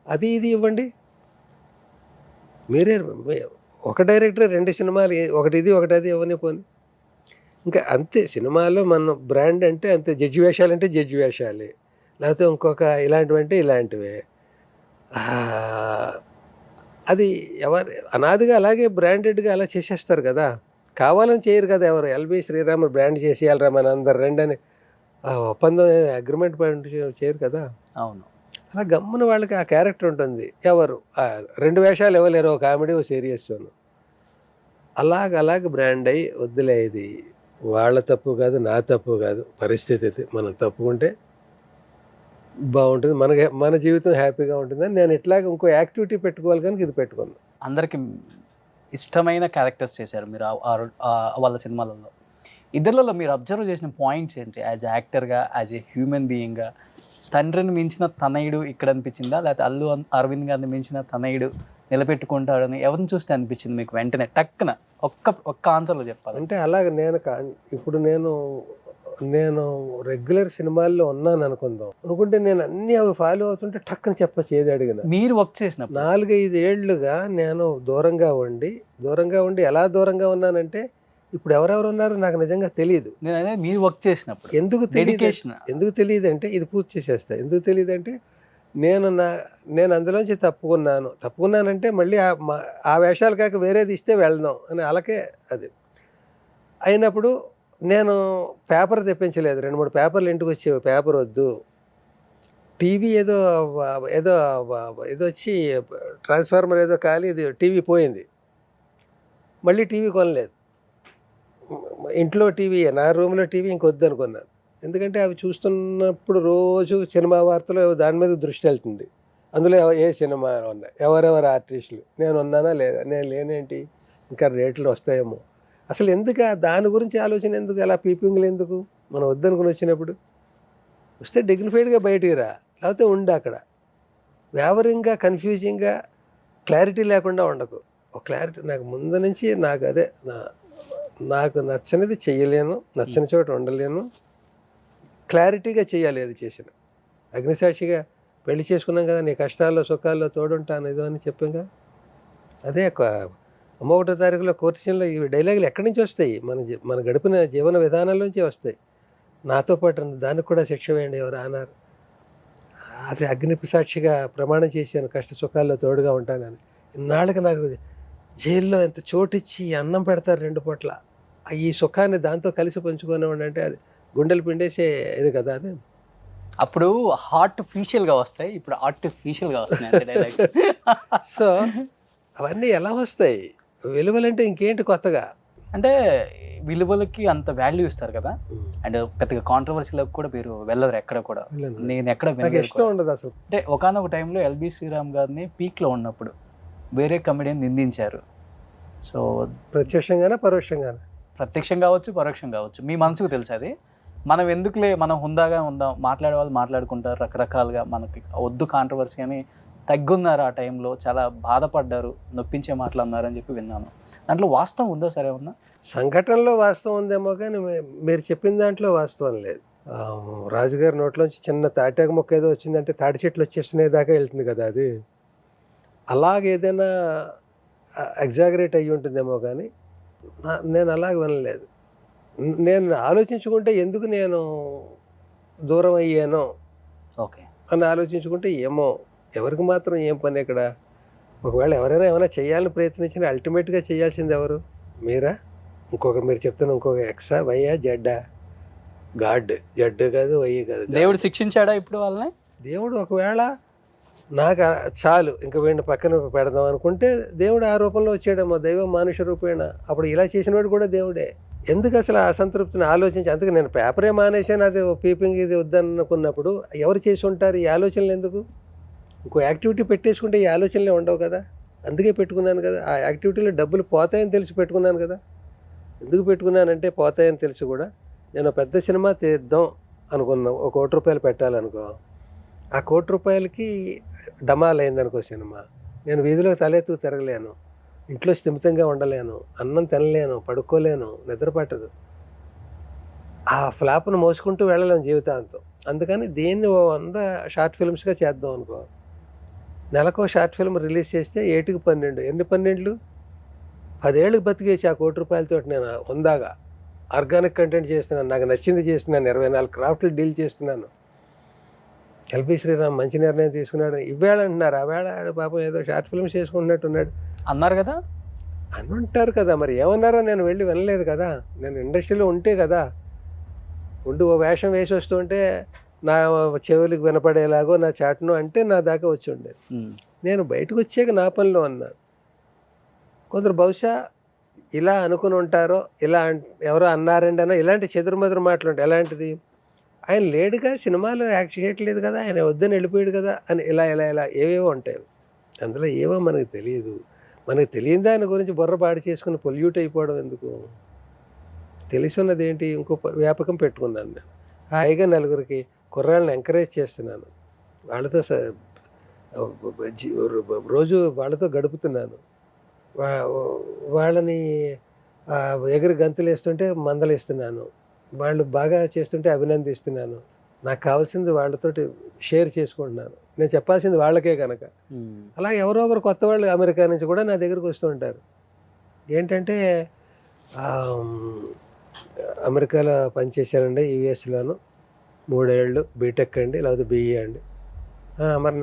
అది ఇది ఇవ్వండి మీరే. ఒక డైరెక్టర్ 2 సినిమాలు ఒకటి ఇది ఒకటి అది ఇవ్వని పోని ఇంకా అంతే. సినిమాలో మన బ్రాండ్ అంటే అంతే. జడ్జి వేషాలు అంటే జడ్జి వేషాలే, లేకపోతే ఇంకొక ఇలాంటివంటే ఇలాంటివే. అది ఎవరు అనాదిగా అలాగే బ్రాండెడ్గా అలా చేసేస్తారు కదా. కావాలని చేయరు కదా ఎవరు. ఎల్బి శ్రీరామ్ బ్రాండ్ చేసేయాలరా మన అందరు రండి అని ఒప్పందం అగ్రిమెంట్ చేయరు కదా. అవును, అలా గమ్మున వాళ్ళకి ఆ క్యారెక్టర్ ఉంటుంది. ఎవరు 2 వేషాలు ఇవ్వలేరు, ఒక కామెడీ ఒక సీరియస్. అలాగ బ్రాండ్ అయ్యి వద్దులే, ఇది వాళ్ళ తప్పు కాదు నా తప్పు కాదు, పరిస్థితి ఇది. మనం తప్పుకుంటే బాగుంటుంది, మన జీవితం హ్యాపీగా ఉంటుందని నేను ఇట్లాగ ఇంకో యాక్టివిటీ పెట్టుకోవాలి కానీ ఇది పెట్టుకున్నాను. అందరికి ఇష్టమైన క్యారెక్టర్స్ చేశారు మీరు వాళ్ళ సినిమాలలో. ఇద్దరిలో మీరు అబ్జర్వ్ చేసిన పాయింట్స్ ఏంటి? యాజ్ యాక్టర్గా, యాజ్ ఏ హ్యూమన్ బీయింగ్గా తండ్రిని మించిన తనయుడు ఇక్కడ అనిపించిందా, లేకపోతే అల్లు అరవింద్ గారిని మించిన తనయుడు నిలబెట్టుకుంటాడని ఎవరిని చూస్తే అనిపించింది మీకు వెంటనే టక్కున ఒక్క ఆన్సర్లో చెప్పాలి అంటే? అలాగ ఇప్పుడు నేను రెగ్యులర్ సినిమాల్లో ఉన్నాను అనుకుంటే నేను అన్నీ అవి ఫాలో అవుతుంటే టక్కున చెప్పచ్చు ఏది అడిగినా. మీరు వర్క్ చేసినప్పుడు 4-5 ఏళ్లుగా నేను దూరంగా ఉండి ఎలా దూరంగా ఉన్నానంటే ఇప్పుడు ఎవరెవరు ఉన్నారో నాకు నిజంగా తెలియదు. మీరు వర్క్ చేసినప్పుడు ఎందుకు తెలియదు అంటే ఇది పూర్తి చేసేస్తా. ఎందుకు తెలియదు అంటే నేను అందులోంచి తప్పుకున్నానంటే మళ్ళీ ఆ వేషాలు కాక వేరేది ఇస్తే వెళ్దాం అని అలాగే అది అయినప్పుడు నేను పేపర్ తెప్పించలేదు. 2-3 పేపర్లు ఇంటికి వచ్చేవి. పేపర్ వద్దు, టీవీ ఏదో వచ్చి ట్రాన్స్ఫార్మర్ ఏదో కాలి ఇది టీవీ పోయింది, మళ్ళీ టీవీ కొనలేదు. ఇంట్లో టీవీ, నా రూమ్లో టీవీ ఇంకొద్దు అనుకున్నాను. ఎందుకంటే అవి చూస్తున్నప్పుడు రోజు సినిమా వార్తలు దాని మీద దృష్టి వెళ్తుంది. అందులో ఏ సినిమా ఉన్నాయి, ఎవరెవరు ఆర్టిస్టులు, నేను ఉన్నానా లేదా, నేను లేనేంటి, ఇంకా రేట్లు వస్తాయేమో. అసలు ఎందుకు దాని గురించి ఆలోచన ఎందుకు, అలా పీపింగ్లు ఎందుకు? మనం వద్దనుకుని వచ్చినప్పుడు వస్తే డిగ్నిఫైడ్గా బయటికి రా, లేకపోతే ఉండి అక్కడ వ్యావరింగ్గా కన్ఫ్యూజింగ్గా క్లారిటీ లేకుండా ఉండకు. ఒక క్లారిటీ నాకు ముందు నుంచి నాకు నచ్చనిది చెయ్యలేను, నచ్చని చోట ఉండలేను, క్లారిటీగా చేయాలి అది చేసిన. అగ్నిసాక్షిగా పెళ్లి చేసుకున్నాం కదా, నీ కష్టాల్లో సుఖాల్లో తోడుంటాను ఏదో అని చెప్పాం కదా. అదే 31వ తారీఖులో కోర్టు సీన్లో ఈ డైలాగులు ఎక్కడి నుంచి వస్తాయి? మన గడిపిన జీవన విధానాల్లోంచి వస్తాయి. నాతో పాటు దానికి కూడా శిక్ష వేయండి ఎవరు అన్నారు. అది అగ్ని సాక్షిగా ప్రమాణం చేశాను కష్ట సుఖాల్లో తోడుగా ఉంటానని. ఇన్నాళ్ళకి నాకు జైల్లో ఎంత చోటిచ్చి అన్నం పెడతారు 2 పూట్ల, ఈ సుఖాన్ని దాంతో కలిసి పంచుకునేవాడు అంటే అది గుండెలు పిండేసే ఇది కదా. అది అప్పుడు ఆర్టిఫిషియల్గా వస్తాయి, ఇప్పుడు ఆర్టిఫిషియల్గా వస్తున్నాయి. సో అవన్నీ ఎలా వస్తాయి? విలువలంటే ఇంకేంటి కొత్తగా? అంటే విలువలకి అంత వాల్యూ ఇస్తారు కదా, అండ్ పెద్దగా కాంట్రవర్సీలకు కూడా మీరు వెళ్ళరు ఎక్కడ కూడా. నేను ఎక్కడ ఇష్టం ఉండదు అసలు. అంటే ఒకానొక టైంలో ఎల్బి శ్రీరామ్ గారిని పీక్లో ఉన్నప్పుడు వేరే కమెడియన్ నిందించారు. సో ప్రత్యక్షంగానే పరోక్షంగానే? ప్రత్యక్షం కావచ్చు, పరోక్షం కావచ్చు, మీ మనసుకు తెలుసు అది. మనం ఎందుకులే, మనం హుందాగా ఉందాం, మాట్లాడే వాళ్ళు మాట్లాడుకుంటారు రకరకాలుగా, మనకి వద్దు కాంట్రవర్సీ అని తగ్గున్నారు. ఆ టైంలో చాలా బాధపడ్డారు, నొప్పించే మాటలు అన్నారు అని చెప్పి విన్నాను. దాంట్లో వాస్తవం ఉందో సరే ఉన్నా? సంఘటనలో వాస్తవం ఉందేమో కానీ మీరు చెప్పిన దాంట్లో వాస్తవం లేదు. రాజుగారి నోట్లోంచి చిన్న తాటాకు మొక్క ఏదో వచ్చిందంటే తాటి చెట్లు వచ్చేస్తునే దాకా వెళ్తుంది కదా. అది అలాగేదైనా ఎగ్జాగరేట్ అయ్యి ఉంటుందేమో కానీ నేను అలాగ వినలేదు. నేను ఆలోచించుకుంటే ఎందుకు నేను దూరం అయ్యానో అని ఆలోచించుకుంటే ఏమో ఎవరికి మాత్రం ఏం పని ఇక్కడ. ఒకవేళ ఎవరైనా ఏమైనా చేయాలని ప్రయత్నించినా అల్టిమేట్గా చేయాల్సింది ఎవరు? మీరా? మీరు చెప్తున్న ఇంకొక ఎక్సా, వైయా, జడ్డా? గాడ్ జడ్డు కాదు, వయ్యి కాదు. దేవుడు శిక్షించాడా ఇప్పుడు వాళ్ళని? దేవుడు ఒకవేళ నాకు చాలు ఇంకా వీడిని పక్కన పెడదాం అనుకుంటే దేవుడు ఆ రూపంలో వచ్చాడేమో, దైవం మానుష రూపేణ. అప్పుడు ఇలా చేసినవాడు కూడా దేవుడే. ఎందుకు అసలు ఆ అసంతృప్తిని ఆలోచించి, అందుకే నేను పేపరే మానేసాను, అది పీపింగ్ ఇది వద్దనుకున్నప్పుడు ఎవరు చేసి ఉంటారు ఈ ఆలోచనలు? ఎందుకు ఇంకో యాక్టివిటీ పెట్టేసుకుంటే ఈ ఆలోచనలే ఉండవు కదా. అందుకే పెట్టుకున్నాను కదా, ఆ యాక్టివిటీలో డబ్బులు పోతాయని తెలిసి పెట్టుకున్నాను కదా. ఎందుకు పెట్టుకున్నానంటే పోతాయని తెలిసి కూడా, నేను పెద్ద సినిమా తీద్దాం అనుకున్నాం, ఒక ₹1,00,00,000 పెట్టాలనుకో, ఆ ₹1,00,00,000కి డమాల్ అయిందనుకో సినిమా, నేను వీధిలో తలెత్తు తిరగలేను, ఇంట్లో స్థిమితంగా ఉండలేను, అన్నం తినలేను, పడుకోలేను, నిద్ర పట్టదు, ఆ ఫ్లాప్ను మోసుకుంటూ వెళ్ళలేము జీవితాంతం. అందుకని దీన్ని 100 షార్ట్ ఫిల్మ్స్గా చేద్దాం అనుకో, నెలకో షార్ట్ ఫిల్మ్ రిలీజ్ చేస్తే 7కి 12, ఎన్ని 12? 10 ఏళ్ళకి బతికేసి ఆ ₹1,00,00,000 నేను హుందాగా ఆర్గానిక్ కంటెంట్ చేస్తున్నాను, నాకు నచ్చింది చేస్తున్నాను, 24 క్రాఫ్ట్లు డీల్ చేస్తున్నాను. ఎల్బి శ్రీరామ్ మంచి నిర్ణయం తీసుకున్నాడు ఇవాళ అంటున్నారు, ఆ వేళ పాపం ఏదో షార్ట్ ఫిల్మ్స్ చేసుకుంటున్నట్టున్నాడు అన్నారు కదా అని ఉంటారు కదా. మరి ఏమన్నారో నేను వెళ్ళి వినలేదు కదా, నేను ఇండస్ట్రీలో ఉంటే కదా, ఉండి ఓ వేషం వేసి వస్తుంటే నా చెవులకు వినపడేలాగో నా చాటును అంటే నా దాకా వచ్చి ఉండేది. నేను బయటకు వచ్చాక నా పనిలో ఉన్నాను. కొందరు బహుశా ఇలా అనుకుని ఉంటారో, ఇలా ఎవరో అన్నారండి అన్న ఇలాంటి చెదురుమదురు మాటలు ఉంటాయి. ఎలాంటిది, ఆయన లేడుగా, సినిమాలో యాక్ట్ చేయట్లేదు కదా, ఆయన వద్దని వెళ్ళిపోయాడు కదా అని ఇలా ఇలా ఇలా ఏవేవో ఉంటాయి. అందులో ఏవో మనకు తెలియదు. మనకు తెలియని దాని గురించి బుర్ర పాడు చేసుకుని పొల్యూట్ అయిపోవడం ఎందుకు? తెలిసిన్నది ఏంటి, ఇంకో వ్యాపకం పెట్టుకున్నాను నేను. హాయిగా నలుగురికి కుర్రాళ్ళని ఎంకరేజ్ చేస్తున్నాను, వాళ్ళతో రోజు వాళ్ళతో గడుపుతున్నాను, వాళ్ళని ఎగిరి గంతులు వేస్తుంటే మందలిస్తున్నాను, వాళ్ళు బాగా చేస్తుంటే అభినందిస్తున్నాను, నాకు కావాల్సింది వాళ్ళతోటి షేర్ చేసుకుంటున్నాను, నేను చెప్పాల్సింది వాళ్ళకే కనుక. అలా ఎవరో ఒకరు కొత్త వాళ్ళు అమెరికా నుంచి కూడా నా దగ్గరికి వస్తూ ఉంటారు. ఏంటంటే అమెరికాలో పనిచేశానండి, యూఎస్లోను 3 ఏళ్ళు, బీటెక్ అండి, లేకపోతే బీఈ అండి. మరి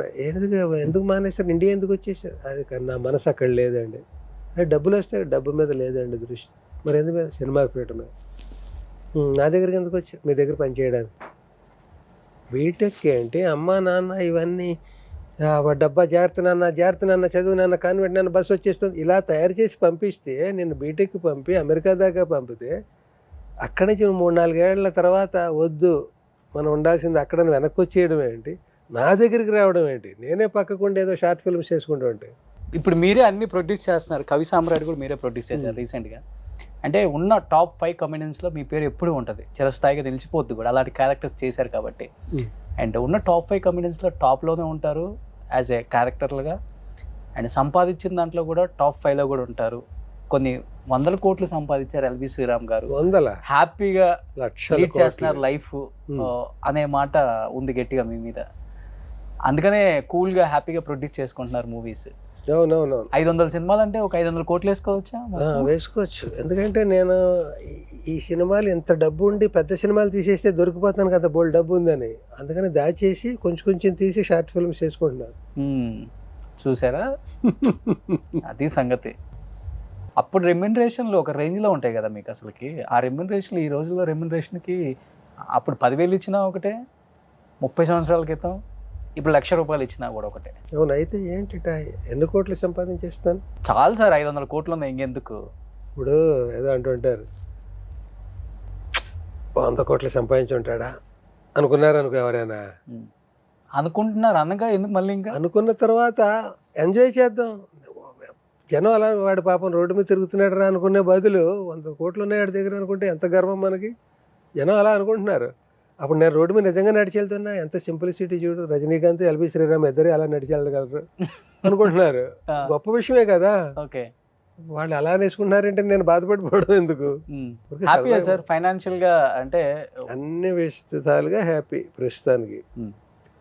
ఎందుకు మానేశారు, ఇండియా ఎందుకు వచ్చేసారు? అది నా మనసు అక్కడ లేదండి. డబ్బులు వస్తే డబ్బు మీద లేదండి దృష్టి, మరి ఎందుకు మీద, సినిమా ఫీల్డ్ మీద. నా దగ్గరికి ఎందుకు వచ్చారు, మీ దగ్గర పనిచేయడానికి? బీటెక్ ఏంటి, అమ్మ నాన్న ఇవన్నీ, డబ్బా జాగ్రత్త నాన్న, చదువు నాన్న, కాన్వెంట్ నాన్న, బస్సు వచ్చేస్తుంది, ఇలా తయారు చేసి పంపిస్తే, నేను బీటెక్ పంపి అమెరికా దాకా పంపితే, అక్కడి నుంచి 3-4 ఏళ్ల తర్వాత వద్దు మనం ఉండాల్సింది అక్కడ వెనక్కి వచ్చేయడం ఏంటి, నా దగ్గరికి రావడం ఏంటి, నేనే పక్కకుండా ఏదో షార్ట్ ఫిల్మ్స్ చేసుకుంటూ ఉంటే. ఇప్పుడు మీరే అన్ని ప్రొడ్యూస్ చేస్తున్నారు, కవి సామ్రాట్ కూడా మీరే ప్రొడ్యూస్ చేశారు రీసెంట్గా. అంటే ఉన్న టాప్ 5 కమెడియన్స్లో మీ పేరు ఎప్పుడూ ఉంటుంది, చిరస్థాయిగా నిలిచిపోద్ది కూడా, అలాంటి క్యారెక్టర్స్ చేశారు కాబట్టి. అండ్ ఉన్న టాప్ 5 కమెడియన్స్లో టాప్లోనే ఉంటారు యాజ్ ఏ క్యారెక్టర్లుగా, అండ్ సంపాదించిన దాంట్లో కూడా టాప్ 5లో కూడా ఉంటారు. కొన్ని 100 కోట్లు సంపాదించారు ఎల్బి శ్రీరామ్ గారు, హ్యాపీగా లీడ్ చేస్తున్నారు లైఫ్ అనే మాట ఉంది గట్టిగా మీ మీద. అందుకనే కూల్గా హ్యాపీగా ప్రొడ్యూస్ చేసుకుంటున్నారు మూవీస్. 500 సినిమాలు అంటే ఒక 500 కోట్లు వేసుకోవచ్చా? వేసుకోవచ్చు, ఎందుకంటే నేను ఈ సినిమాలు ఇంత డబ్బు ఉండి పెద్ద సినిమాలు తీసేస్తే దొరికిపోతాను కదా, బోల్డ్ డబ్బు ఉందని, అందుకని దాచేసి కొంచెం తీసి షార్ట్ ఫిల్మ్స్ చేసుకుంటున్నాను. చూసారా, అది సంగతి. అప్పుడు రెమ్యునరేషన్లు ఒక రేంజ్లో ఉంటాయి కదా మీకు అసలుకి, ఆ రెమ్యునరేషన్లు ఈ రోజుల్లో రెమ్యునరేషన్కి అప్పుడు 10,000 ఇచ్చినా ఒకటే, 30 సంవత్సరాల క్రితం ఇప్పుడు ₹1,00,000 ఇచ్చినా కూడా ఒకటే. అవును, అయితే ఏంటి ఎన్ని కోట్లు సంపాదించేస్తాను? చాలు సార్, 500 కోట్లు ఉన్నాయి ఇంకెందుకు. ఇప్పుడు ఏదో అంటుంటారు 100 కోట్లు సంపాదించి ఉంటాడా అనుకున్నారు అనుకో ఎవరైనా, అనుకుంటున్నారు అనగా ఎందుకు మళ్ళీ ఇంకా అనుకున్న తర్వాత ఎంజాయ్ చేద్దాం. జనం అలా వాడి పాపం రోడ్డు మీద తిరుగుతున్నాడు రా అనుకునే బదులు 100 కోట్లు ఉన్నాయి వాడి దగ్గర అనుకుంటే ఎంత గర్వం మనకి. జనం అలా అనుకుంటున్నారు. అప్పుడు నేను రోడ్డు మీద నిజంగా నడిచి వెళ్తున్నా, ఎంత సింప్లిసిటీ చూడు, రజనీకాంత్ ఎల్బి శ్రీరామ్ ఇద్దరే అలా నడిచి వెళ్ళగలరు అనుకుంటున్నారు. గొప్ప విషయమే కదా. ఓకే, వాళ్ళు అలా నేర్చుకుంటున్నారంటే నేను బాధపడిపోవడం ఎందుకు? సార్ ఫైనాన్షియల్ గా అంటే అన్ని విధాలుగా హ్యాపీ ప్రస్తుతానికి.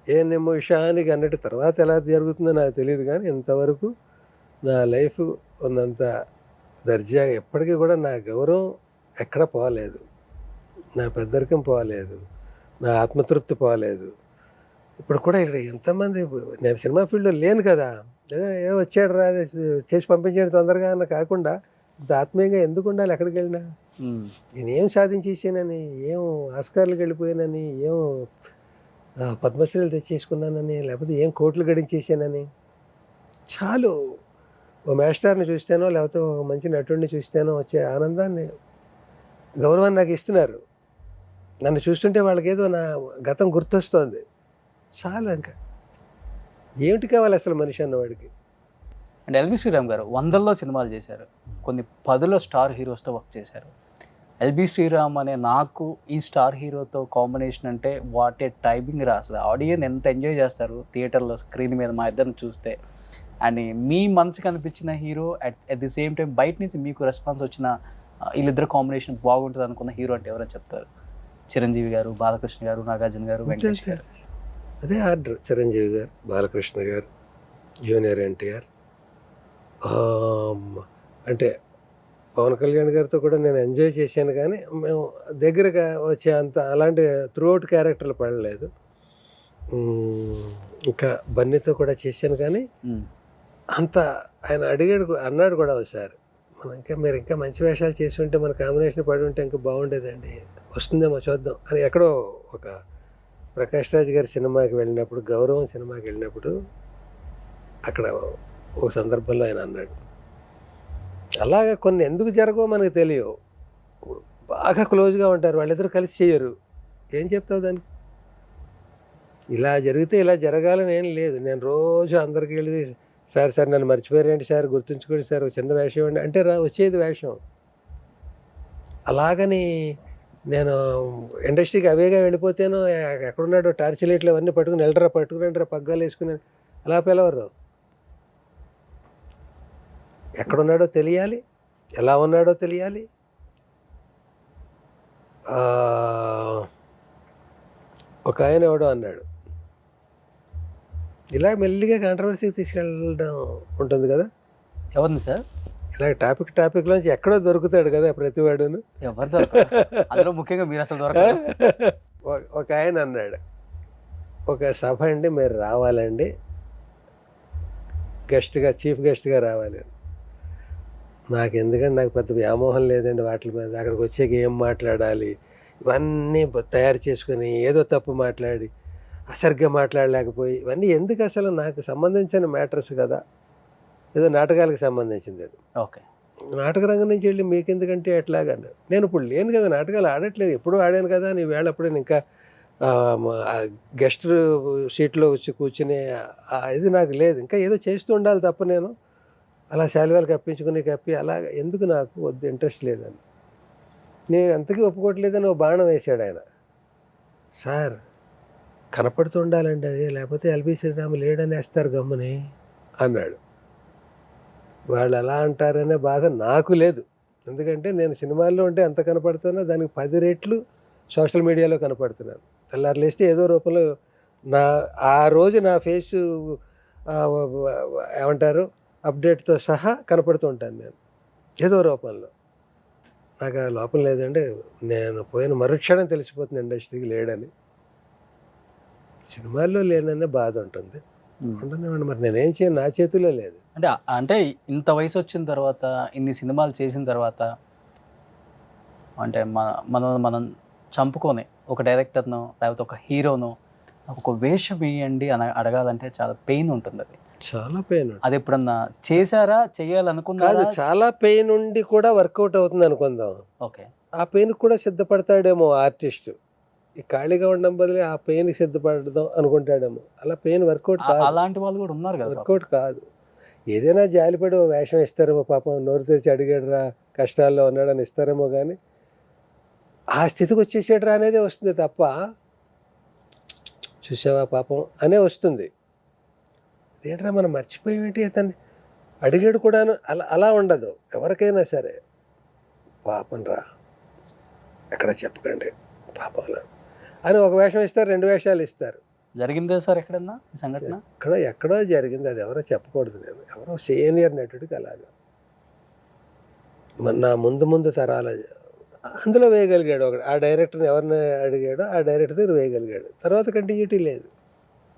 ఏ నిమిషానికి అన్నట్టు తర్వాత ఎలా జరుగుతుందో నాకు తెలియదు, కానీ ఇంతవరకు నా లైఫ్ ఉన్నంత దర్జాగా ఎప్పటికీ కూడా నా గౌరవం ఎక్కడ పోలేదు, నా పెద్దరికం పోలేదు, నా ఆత్మతృప్తి పోలేదు. ఇప్పుడు కూడా ఇక్కడ ఎంతమంది, నేను సినిమా ఫీల్డ్లో లేను కదా, ఏ వచ్చాడు రా చేసి పంపించాడు తొందరగా అన్న కాకుండా ఇంత ఆత్మీయంగా ఎందుకు ఉండాలి? ఎక్కడికి వెళ్ళినా నేనేం సాధించేసానని, ఏం ఆస్కార్లకు వెళ్ళిపోయానని, ఏం పద్మశ్రీలు తెచ్చేసుకున్నానని, లేకపోతే ఏం కోట్లు గడించేసానని, చాలు. ఓ మాస్టర్ని చూస్తానో లేకపోతే ఒక మంచి నటుడిని చూస్తానో వచ్చే ఆనందాన్ని గౌరవాన్ని నాకు ఇస్తున్నారు. నన్ను చూస్తుంటే వాళ్ళకేదో నా గతం గుర్తొస్తోంది. చాలా ఇంకా ఏమిటి కావాలి అసలు మనిషి అన్నవాడికి. అండ్ ఎల్బి శ్రీరామ్ గారు వందల్లో సినిమాలు చేశారు, కొన్ని 10లో స్టార్ హీరోస్తో వర్క్ చేశారు. ఎల్బి శ్రీరామ్ అనే నాకు ఈ స్టార్ హీరోతో కాంబినేషన్ అంటే వాట్ ఏ టైమింగ్ రా, అసలు ఆడియన్స్ ఎంత ఎంజాయ్ చేస్తారు థియేటర్లో స్క్రీన్ మీద మా ఇద్దరిని చూస్తే. అండ్ మీ మనసుకి అనిపించిన hero at the same time బయట నుంచి మీకు రెస్పాన్స్ వచ్చిన వీళ్ళిద్దరు కాంబినేషన్ బాగుంటుంది అనుకున్న హీరో అంటే ఎవరైనా చెప్తారు? చిరంజీవి గారు, బాలకృష్ణ గారు, నాగార్జున గారు, వెంకటేష్ గారు. అదే ఆర్డర్. చిరంజీవి గారు, బాలకృష్ణ గారు, జూనియర్ ఎన్టీఆర్. అంటే పవన్ కళ్యాణ్ గారితో కూడా నేను ఎంజాయ్ చేశాను, కానీ మేము దగ్గరగా వచ్చే అంత అలాంటి త్రూఅవుట్ క్యారెక్టర్లు పడలేదు. ఇంకా బన్నీతో కూడా చేశాను, కానీ అంత ఆయన అన్నాడు కూడా ఒకసారి, మీరు ఇంకా మంచి వేషాలు చేసి ఉంటే మన కాంబినేషన్ పడి ఉంటే ఇంకా బాగుండేదండి, వస్తుందేమో చూద్దాం అని. ఎక్కడో ఒక ప్రకాష్ రాజ్ గారి సినిమాకి వెళ్ళినప్పుడు, గౌరవం సినిమాకి వెళ్ళినప్పుడు అక్కడ ఒక సందర్భంలో ఆయన అన్నాడు. అలాగా కొన్ని ఎందుకు జరగవో మనకు తెలియవు. బాగా క్లోజ్గా ఉంటారు, వాళ్ళిద్దరూ కలిసి చేయరు. ఏం చెప్తావు దానికి? ఇలా జరిగితే ఇలా జరగాలని ఏం లేదు. నేను రోజు అందరికి వెళ్ళి, సార్ నన్ను మర్చిపోయారేంటి సార్, గుర్తుంచుకోండి సార్, ఒక చిన్న వేషం అండి అంటే వచ్చేది వేషం. అలాగని నేను ఇండస్ట్రీకి అవేగా వెళ్ళిపోతేనో, ఎక్కడున్నాడో టార్చ్ లైట్లు అవన్నీ పట్టుకుని పగ్గాలు వేసుకుని అలా పిలవరు. ఎక్కడున్నాడో తెలియాలి, ఎలా ఉన్నాడో తెలియాలి. ఒక ఆయన ఎవడో అన్నాడు, ఇలా మెల్లిగా కాంట్రవర్సీకి తీసుకెళ్ళడం ఉంటుంది కదా. ఎవరిని సార్? ఇలా టాపిక్లోంచి ఎక్కడో దొరుకుతాడు కదా ప్రతివాడును. ఎవరు దొరకరు, అందులో ముఖ్యంగా మీరు అసలు దొరకరు. ఒక ఆయన అన్నాడు, ఒక సభ అండి, మీరు రావాలండి, చీఫ్ గెస్ట్గా రావాలి. నాకు ఎందుకంటే నాకు పెద్ద వ్యామోహం లేదండి వాటి మీద. అక్కడికి వచ్చాక ఏం మాట్లాడాలి ఇవన్నీ తయారు చేసుకుని ఏదో తప్పు మాట్లాడి అసరిగ్గా మాట్లాడలేకపోయి ఇవన్నీ ఎందుకు, అసలు నాకు సంబంధించిన మ్యాటర్స్ కదా, ఏదో నాటకాలకు సంబంధించింది అది. ఓకే, నాటక రంగం నుంచి వెళ్ళి మీకు ఎందుకంటే ఎట్లాగన్నాడు. నేను ఇప్పుడు లేను కదా, నాటకాలు ఆడట్లేదు, ఎప్పుడూ ఆడాను కదా. నీ వేళ అప్పుడు నేను ఇంకా గెస్ట్ సీట్లో వచ్చి కూర్చునే ఇది నాకు లేదు. ఇంకా ఏదో చేస్తూ ఉండాలి తప్ప నేను అలా శాలువాలు కప్పి అలా ఎందుకు, నాకు వద్దు, ఇంట్రెస్ట్ లేదని. నేను అంతకీ ఒప్పుకోవట్లేదని ఓ బాణం వేశాడు ఆయన. సార్ కనపడుతూ ఉండాలండి అది, లేకపోతే ఎల్బి శ్రీరామ్ లేడని వేస్తారు గమ్ముని అన్నాడు. వాళ్ళు ఎలా అంటారనే బాధ నాకు లేదు, ఎందుకంటే నేను సినిమాల్లో ఉంటే ఎంత కనపడుతున్నా దానికి 10 రెట్లు సోషల్ మీడియాలో కనపడుతున్నాను. తెల్లారు లేస్తే ఏదో రూపంలో ఆ రోజు నా ఫేసు ఏమంటారు అప్డేట్తో సహా కనపడుతూ ఉంటాను నేను ఏదో రూపంలో. నాకు ఆ లోపం లేదండి, నేను పోయిన మరుక్షణం తెలిసిపోతుంది ఇండస్ట్రీకి లేడని. సినిమాల్లో లేననే బాధ ఉంటుంది, ఉండనివ్వండి, మరి నేనేం చేయను, నా చేతిలో లేదు. అంటే ఇంత వయసు వచ్చిన తర్వాత, ఇన్ని సినిమాలు చేసిన తర్వాత, అంటే మనం చంపుకొని ఒక డైరెక్టర్నో లేకపోతే ఒక హీరోనో ఒక వేషం వేయండి అని అడగాలంటే చాలా పెయిన్ ఉంటుంది. అది చాలా పెయిన్. అది ఎప్పుడన్నా చేశారా, చేయాలనుకున్నారా? చాలా పెయిన్ ఉండి కూడా వర్కౌట్ అవుతుంది అనుకుందాం. ఓకే, ఆ పెయిన్ కూడా సిద్ధపడతాడేమో ఆర్టిస్ట్. ఈ ఖాళీగా ఉండడం బదులు ఆ పెయిన్కి సిద్ధపడదాం అనుకుంటాడేమో. అలా పెయిన్ వర్కౌట్ కాదు. అలాంటి వాళ్ళు కూడా ఉన్నారు కదా. వర్కౌట్ కాదు. ఏదైనా జాలిపడి వేషం ఇస్తారేమో, పాపం నోరు తెరిచి అడిగాడు రా, కష్టాల్లో ఉన్నాడని ఇస్తారేమో, కానీ ఆ స్థితికి వచ్చేసాడు రా అనేదే వస్తుంది తప్ప చూసావా పాపం అనే వస్తుంది. ఏంట్రా మనం మర్చిపోయేంటి, అతన్ని అడిగాడు కూడాను, అలా ఉండదు ఎవరికైనా సరే. పాపం రా ఎక్కడ చెప్పకండి పాపం అని ఒక వేషం ఇస్తారు, 2 వేషాలు ఇస్తారు. జరిగిందే సార్ ఎక్కడన్నా ఈ సంఘటన? ఎక్కడో జరిగింది, అది ఎవరో చెప్పకూడదు. నేను ఎవరో సీనియర్ నటుడికి అలాగా నా ముందు తరాల అందులో వేయగలిగాడు. ఒకటి ఆ డైరెక్టర్ని ఎవరిని అడిగాడో ఆ డైరెక్టర్ దగ్గర వేయగలిగాడు, తర్వాత కంటిన్యూటీ లేదు.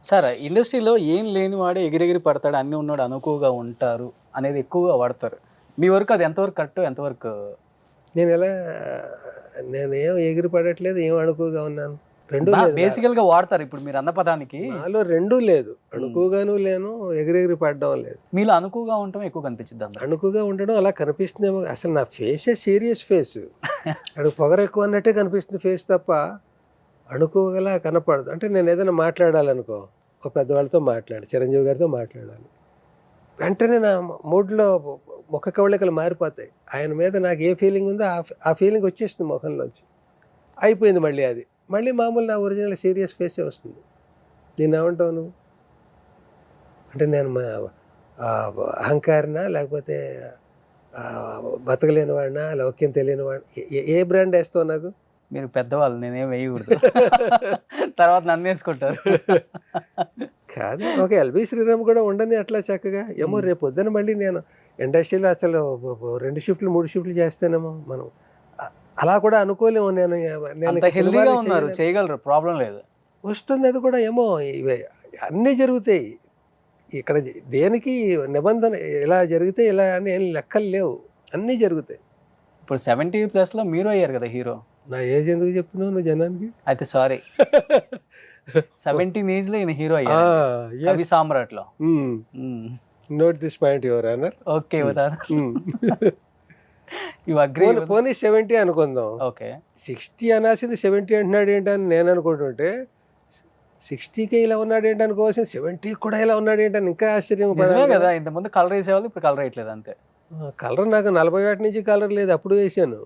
సార్ ఇండస్ట్రీలో ఏం లేని వాడే ఎగిరెగిరి పడతాడు, అన్నీ ఉన్నాడు అనుకువగా ఉంటారు అనేది ఎక్కువగా వాడతారు. మీ వరకు అది ఎంతవరకు కరెక్ట్, ఎంతవరకు? నేనేం ఎగిరి పడట్లేదు, ఏం అనుకువగా ఉన్నాను. రెండూ లేదు బేసికల్ గా వాడతారు ఇప్పుడు మీరు అన్న పదానికి. నాలో రెండూ లేదు, అణుకుగాను లేను, ఎగిరెగిరి పడడం లేదు. మీలో అనుకుగా ఉండటం ఎక్కువ కనిపించింది అందరూ. అణుకుగా ఉండడం అలా కనిపిస్తుందేమో. అసలు నా ఫేసే సీరియస్ ఫేస్, అక్కడ పొగరు ఎక్కువ అన్నట్టే కనిపిస్తుంది ఫేస్ తప్ప అణుకుగలా కనపడదు. అంటే నేను ఏదైనా మాట్లాడాలనుకో, ఒక పెద్దవాళ్ళతో చిరంజీవి గారితో మాట్లాడాలి, వెంటనే నా మూడ్లో ముఖ కవళికలు మారిపోతాయి. ఆయన మీద నాకు ఏ ఫీలింగ్ ఉందో ఆ ఫీలింగ్ వచ్చేస్తుంది ముఖంలోంచి, అయిపోయింది. మళ్ళీ మామూలు నా ఒరిజినల్ సీరియస్ ఫేసే వస్తుంది. దీన్ని ఏమంటావు నువ్వు? అంటే నేను అహంకారినా, లేకపోతే బతకలేని వాడినా, లౌక్యం తెలియని వాడినా? ఏ బ్రాండ్ వేస్తావు నాకు? మీరు పెద్దవాళ్ళు, నేనేం వేయకూడదు. తర్వాత నన్ను వేసుకుంటారు. కాదు, ఒక ఎల్బి శ్రీరామ్ కూడా ఉండని అట్లా చక్కగా. ఏమో రేపు పొద్దున మళ్ళీ నేను ఇండస్ట్రీలో అసలు 2 షిఫ్ట్లు 3 షిఫ్ట్లు చేస్తానేమో. మనం అలా కూడా అనుకోలేము. నేను హెల్దీగా ఉన్నారు, చేయగలరు, ప్రాబ్లం లేదు. వస్తుంది అది కూడా. ఏమో ఇవే అన్నీ జరుగుతాయి ఇక్కడ. దేనికి నిబంధన ఇలా జరిగితే ఇలా అని ఏం లెక్కలు లేవు, అన్నీ జరుగుతాయి. ఇప్పుడు 70+ మీరు అయ్యారు కదా హీరో. నా ఏజ్ ఎందుకు చెప్తున్నావు నువ్వు జనానికి? అయితే సారీ, 17 ఏజ్ లో ఈయన హీరో అయ్యారు కవి సామ్రాట్లో. Note this point your honour. Okay, you agree? పోనీ 70 అనుకుందాం. ఓకే, 60 అనాల్సింది 70 అంటున్నాడు ఏంటని నేను అనుకుంటుంటే, 60కే ఇలా ఉన్నాడు ఏంటి అనుకోవాల్సింది 70 కూడా ఇలా ఉన్నాడు ఏంటని ఇంకా ఆశ్చర్యం కదా. ఇంతకుముందు కలర్ వేసేవాళ్ళు, ఇప్పుడు కలర్ వేయట్లేదు అంతే. కలర్ నాకు 40 ఏటి నుంచి కలర్ లేదు, అప్పుడు వేసాను,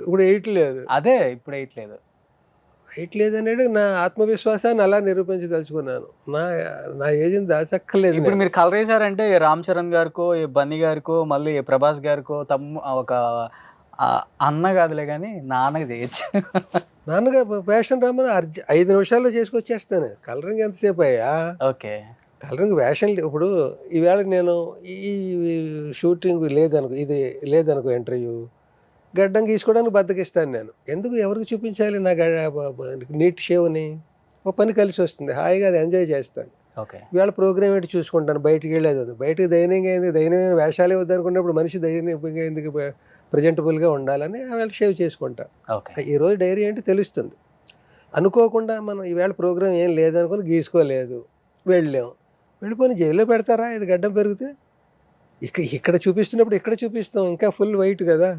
ఇప్పుడు వేయట్లేదు. అదే ఇప్పుడు వేయట్లేదు. వేయట్లేదు అనేది నా ఆత్మవిశ్వాసాన్ని అలా నిరూపించదలుచుకున్నాను. నా ఏజ్ని దాచక్కర్లేదు. ఇప్పుడు మీరు కలర్ వేసారంటే రామ్ చరణ్ గారికో, బన్నీ గారికో, మళ్ళీ ప్రభాస్ గారికో ఒక అన్న కాదులే కానీ నాన్నగా చేయొచ్చు. నాన్నగా వేషం రమ్మని 5 నిమిషాల్లో చేసుకొచ్చేస్తాను. కలరింగ్ ఎంతసేపు అయ్యా? ఓకే, కలరింగ్ వేషం. ఇప్పుడు ఈవేళ నేను ఈ షూటింగ్ ఇది లేదనుకో, ఇంటర్వ్యూ గడ్డం గీసుకోవడానికి బద్దకిస్తాను నేను. ఎందుకు, ఎవరికి చూపించాలి నా నీట్ షేవ్ని? ఒక పని కలిసి వస్తుంది, హాయిగా అది ఎంజాయ్ చేస్తాను. ఓకే, ఇవాళ ప్రోగ్రామ్ ఏంటి చూసుకుంటాను, బయటికి వెళ్ళేది అది. బయటకు దైన్యమైన వేషాలే వద్దనుకున్నప్పుడు మనిషి దైన్యంగా ఎందుకు ప్రజెంటబుల్గా ఉండాలని ఆవేళ షేవ్ చేసుకుంటా. ఈరోజు డైరీ ఏంటి తెలుస్తుంది. అనుకోకుండా మనం ఈవేళ ప్రోగ్రామ్ ఏం లేదనుకుని గీసుకోలేదు, వెళ్ళిపోయి జైల్లో పెడతారా ఇది గడ్డం పెరిగితే? ఇక్కడ చూపిస్తున్నప్పుడు ఇక్కడ చూపిస్తాం, ఇంకా ఫుల్ వైట్ కదా.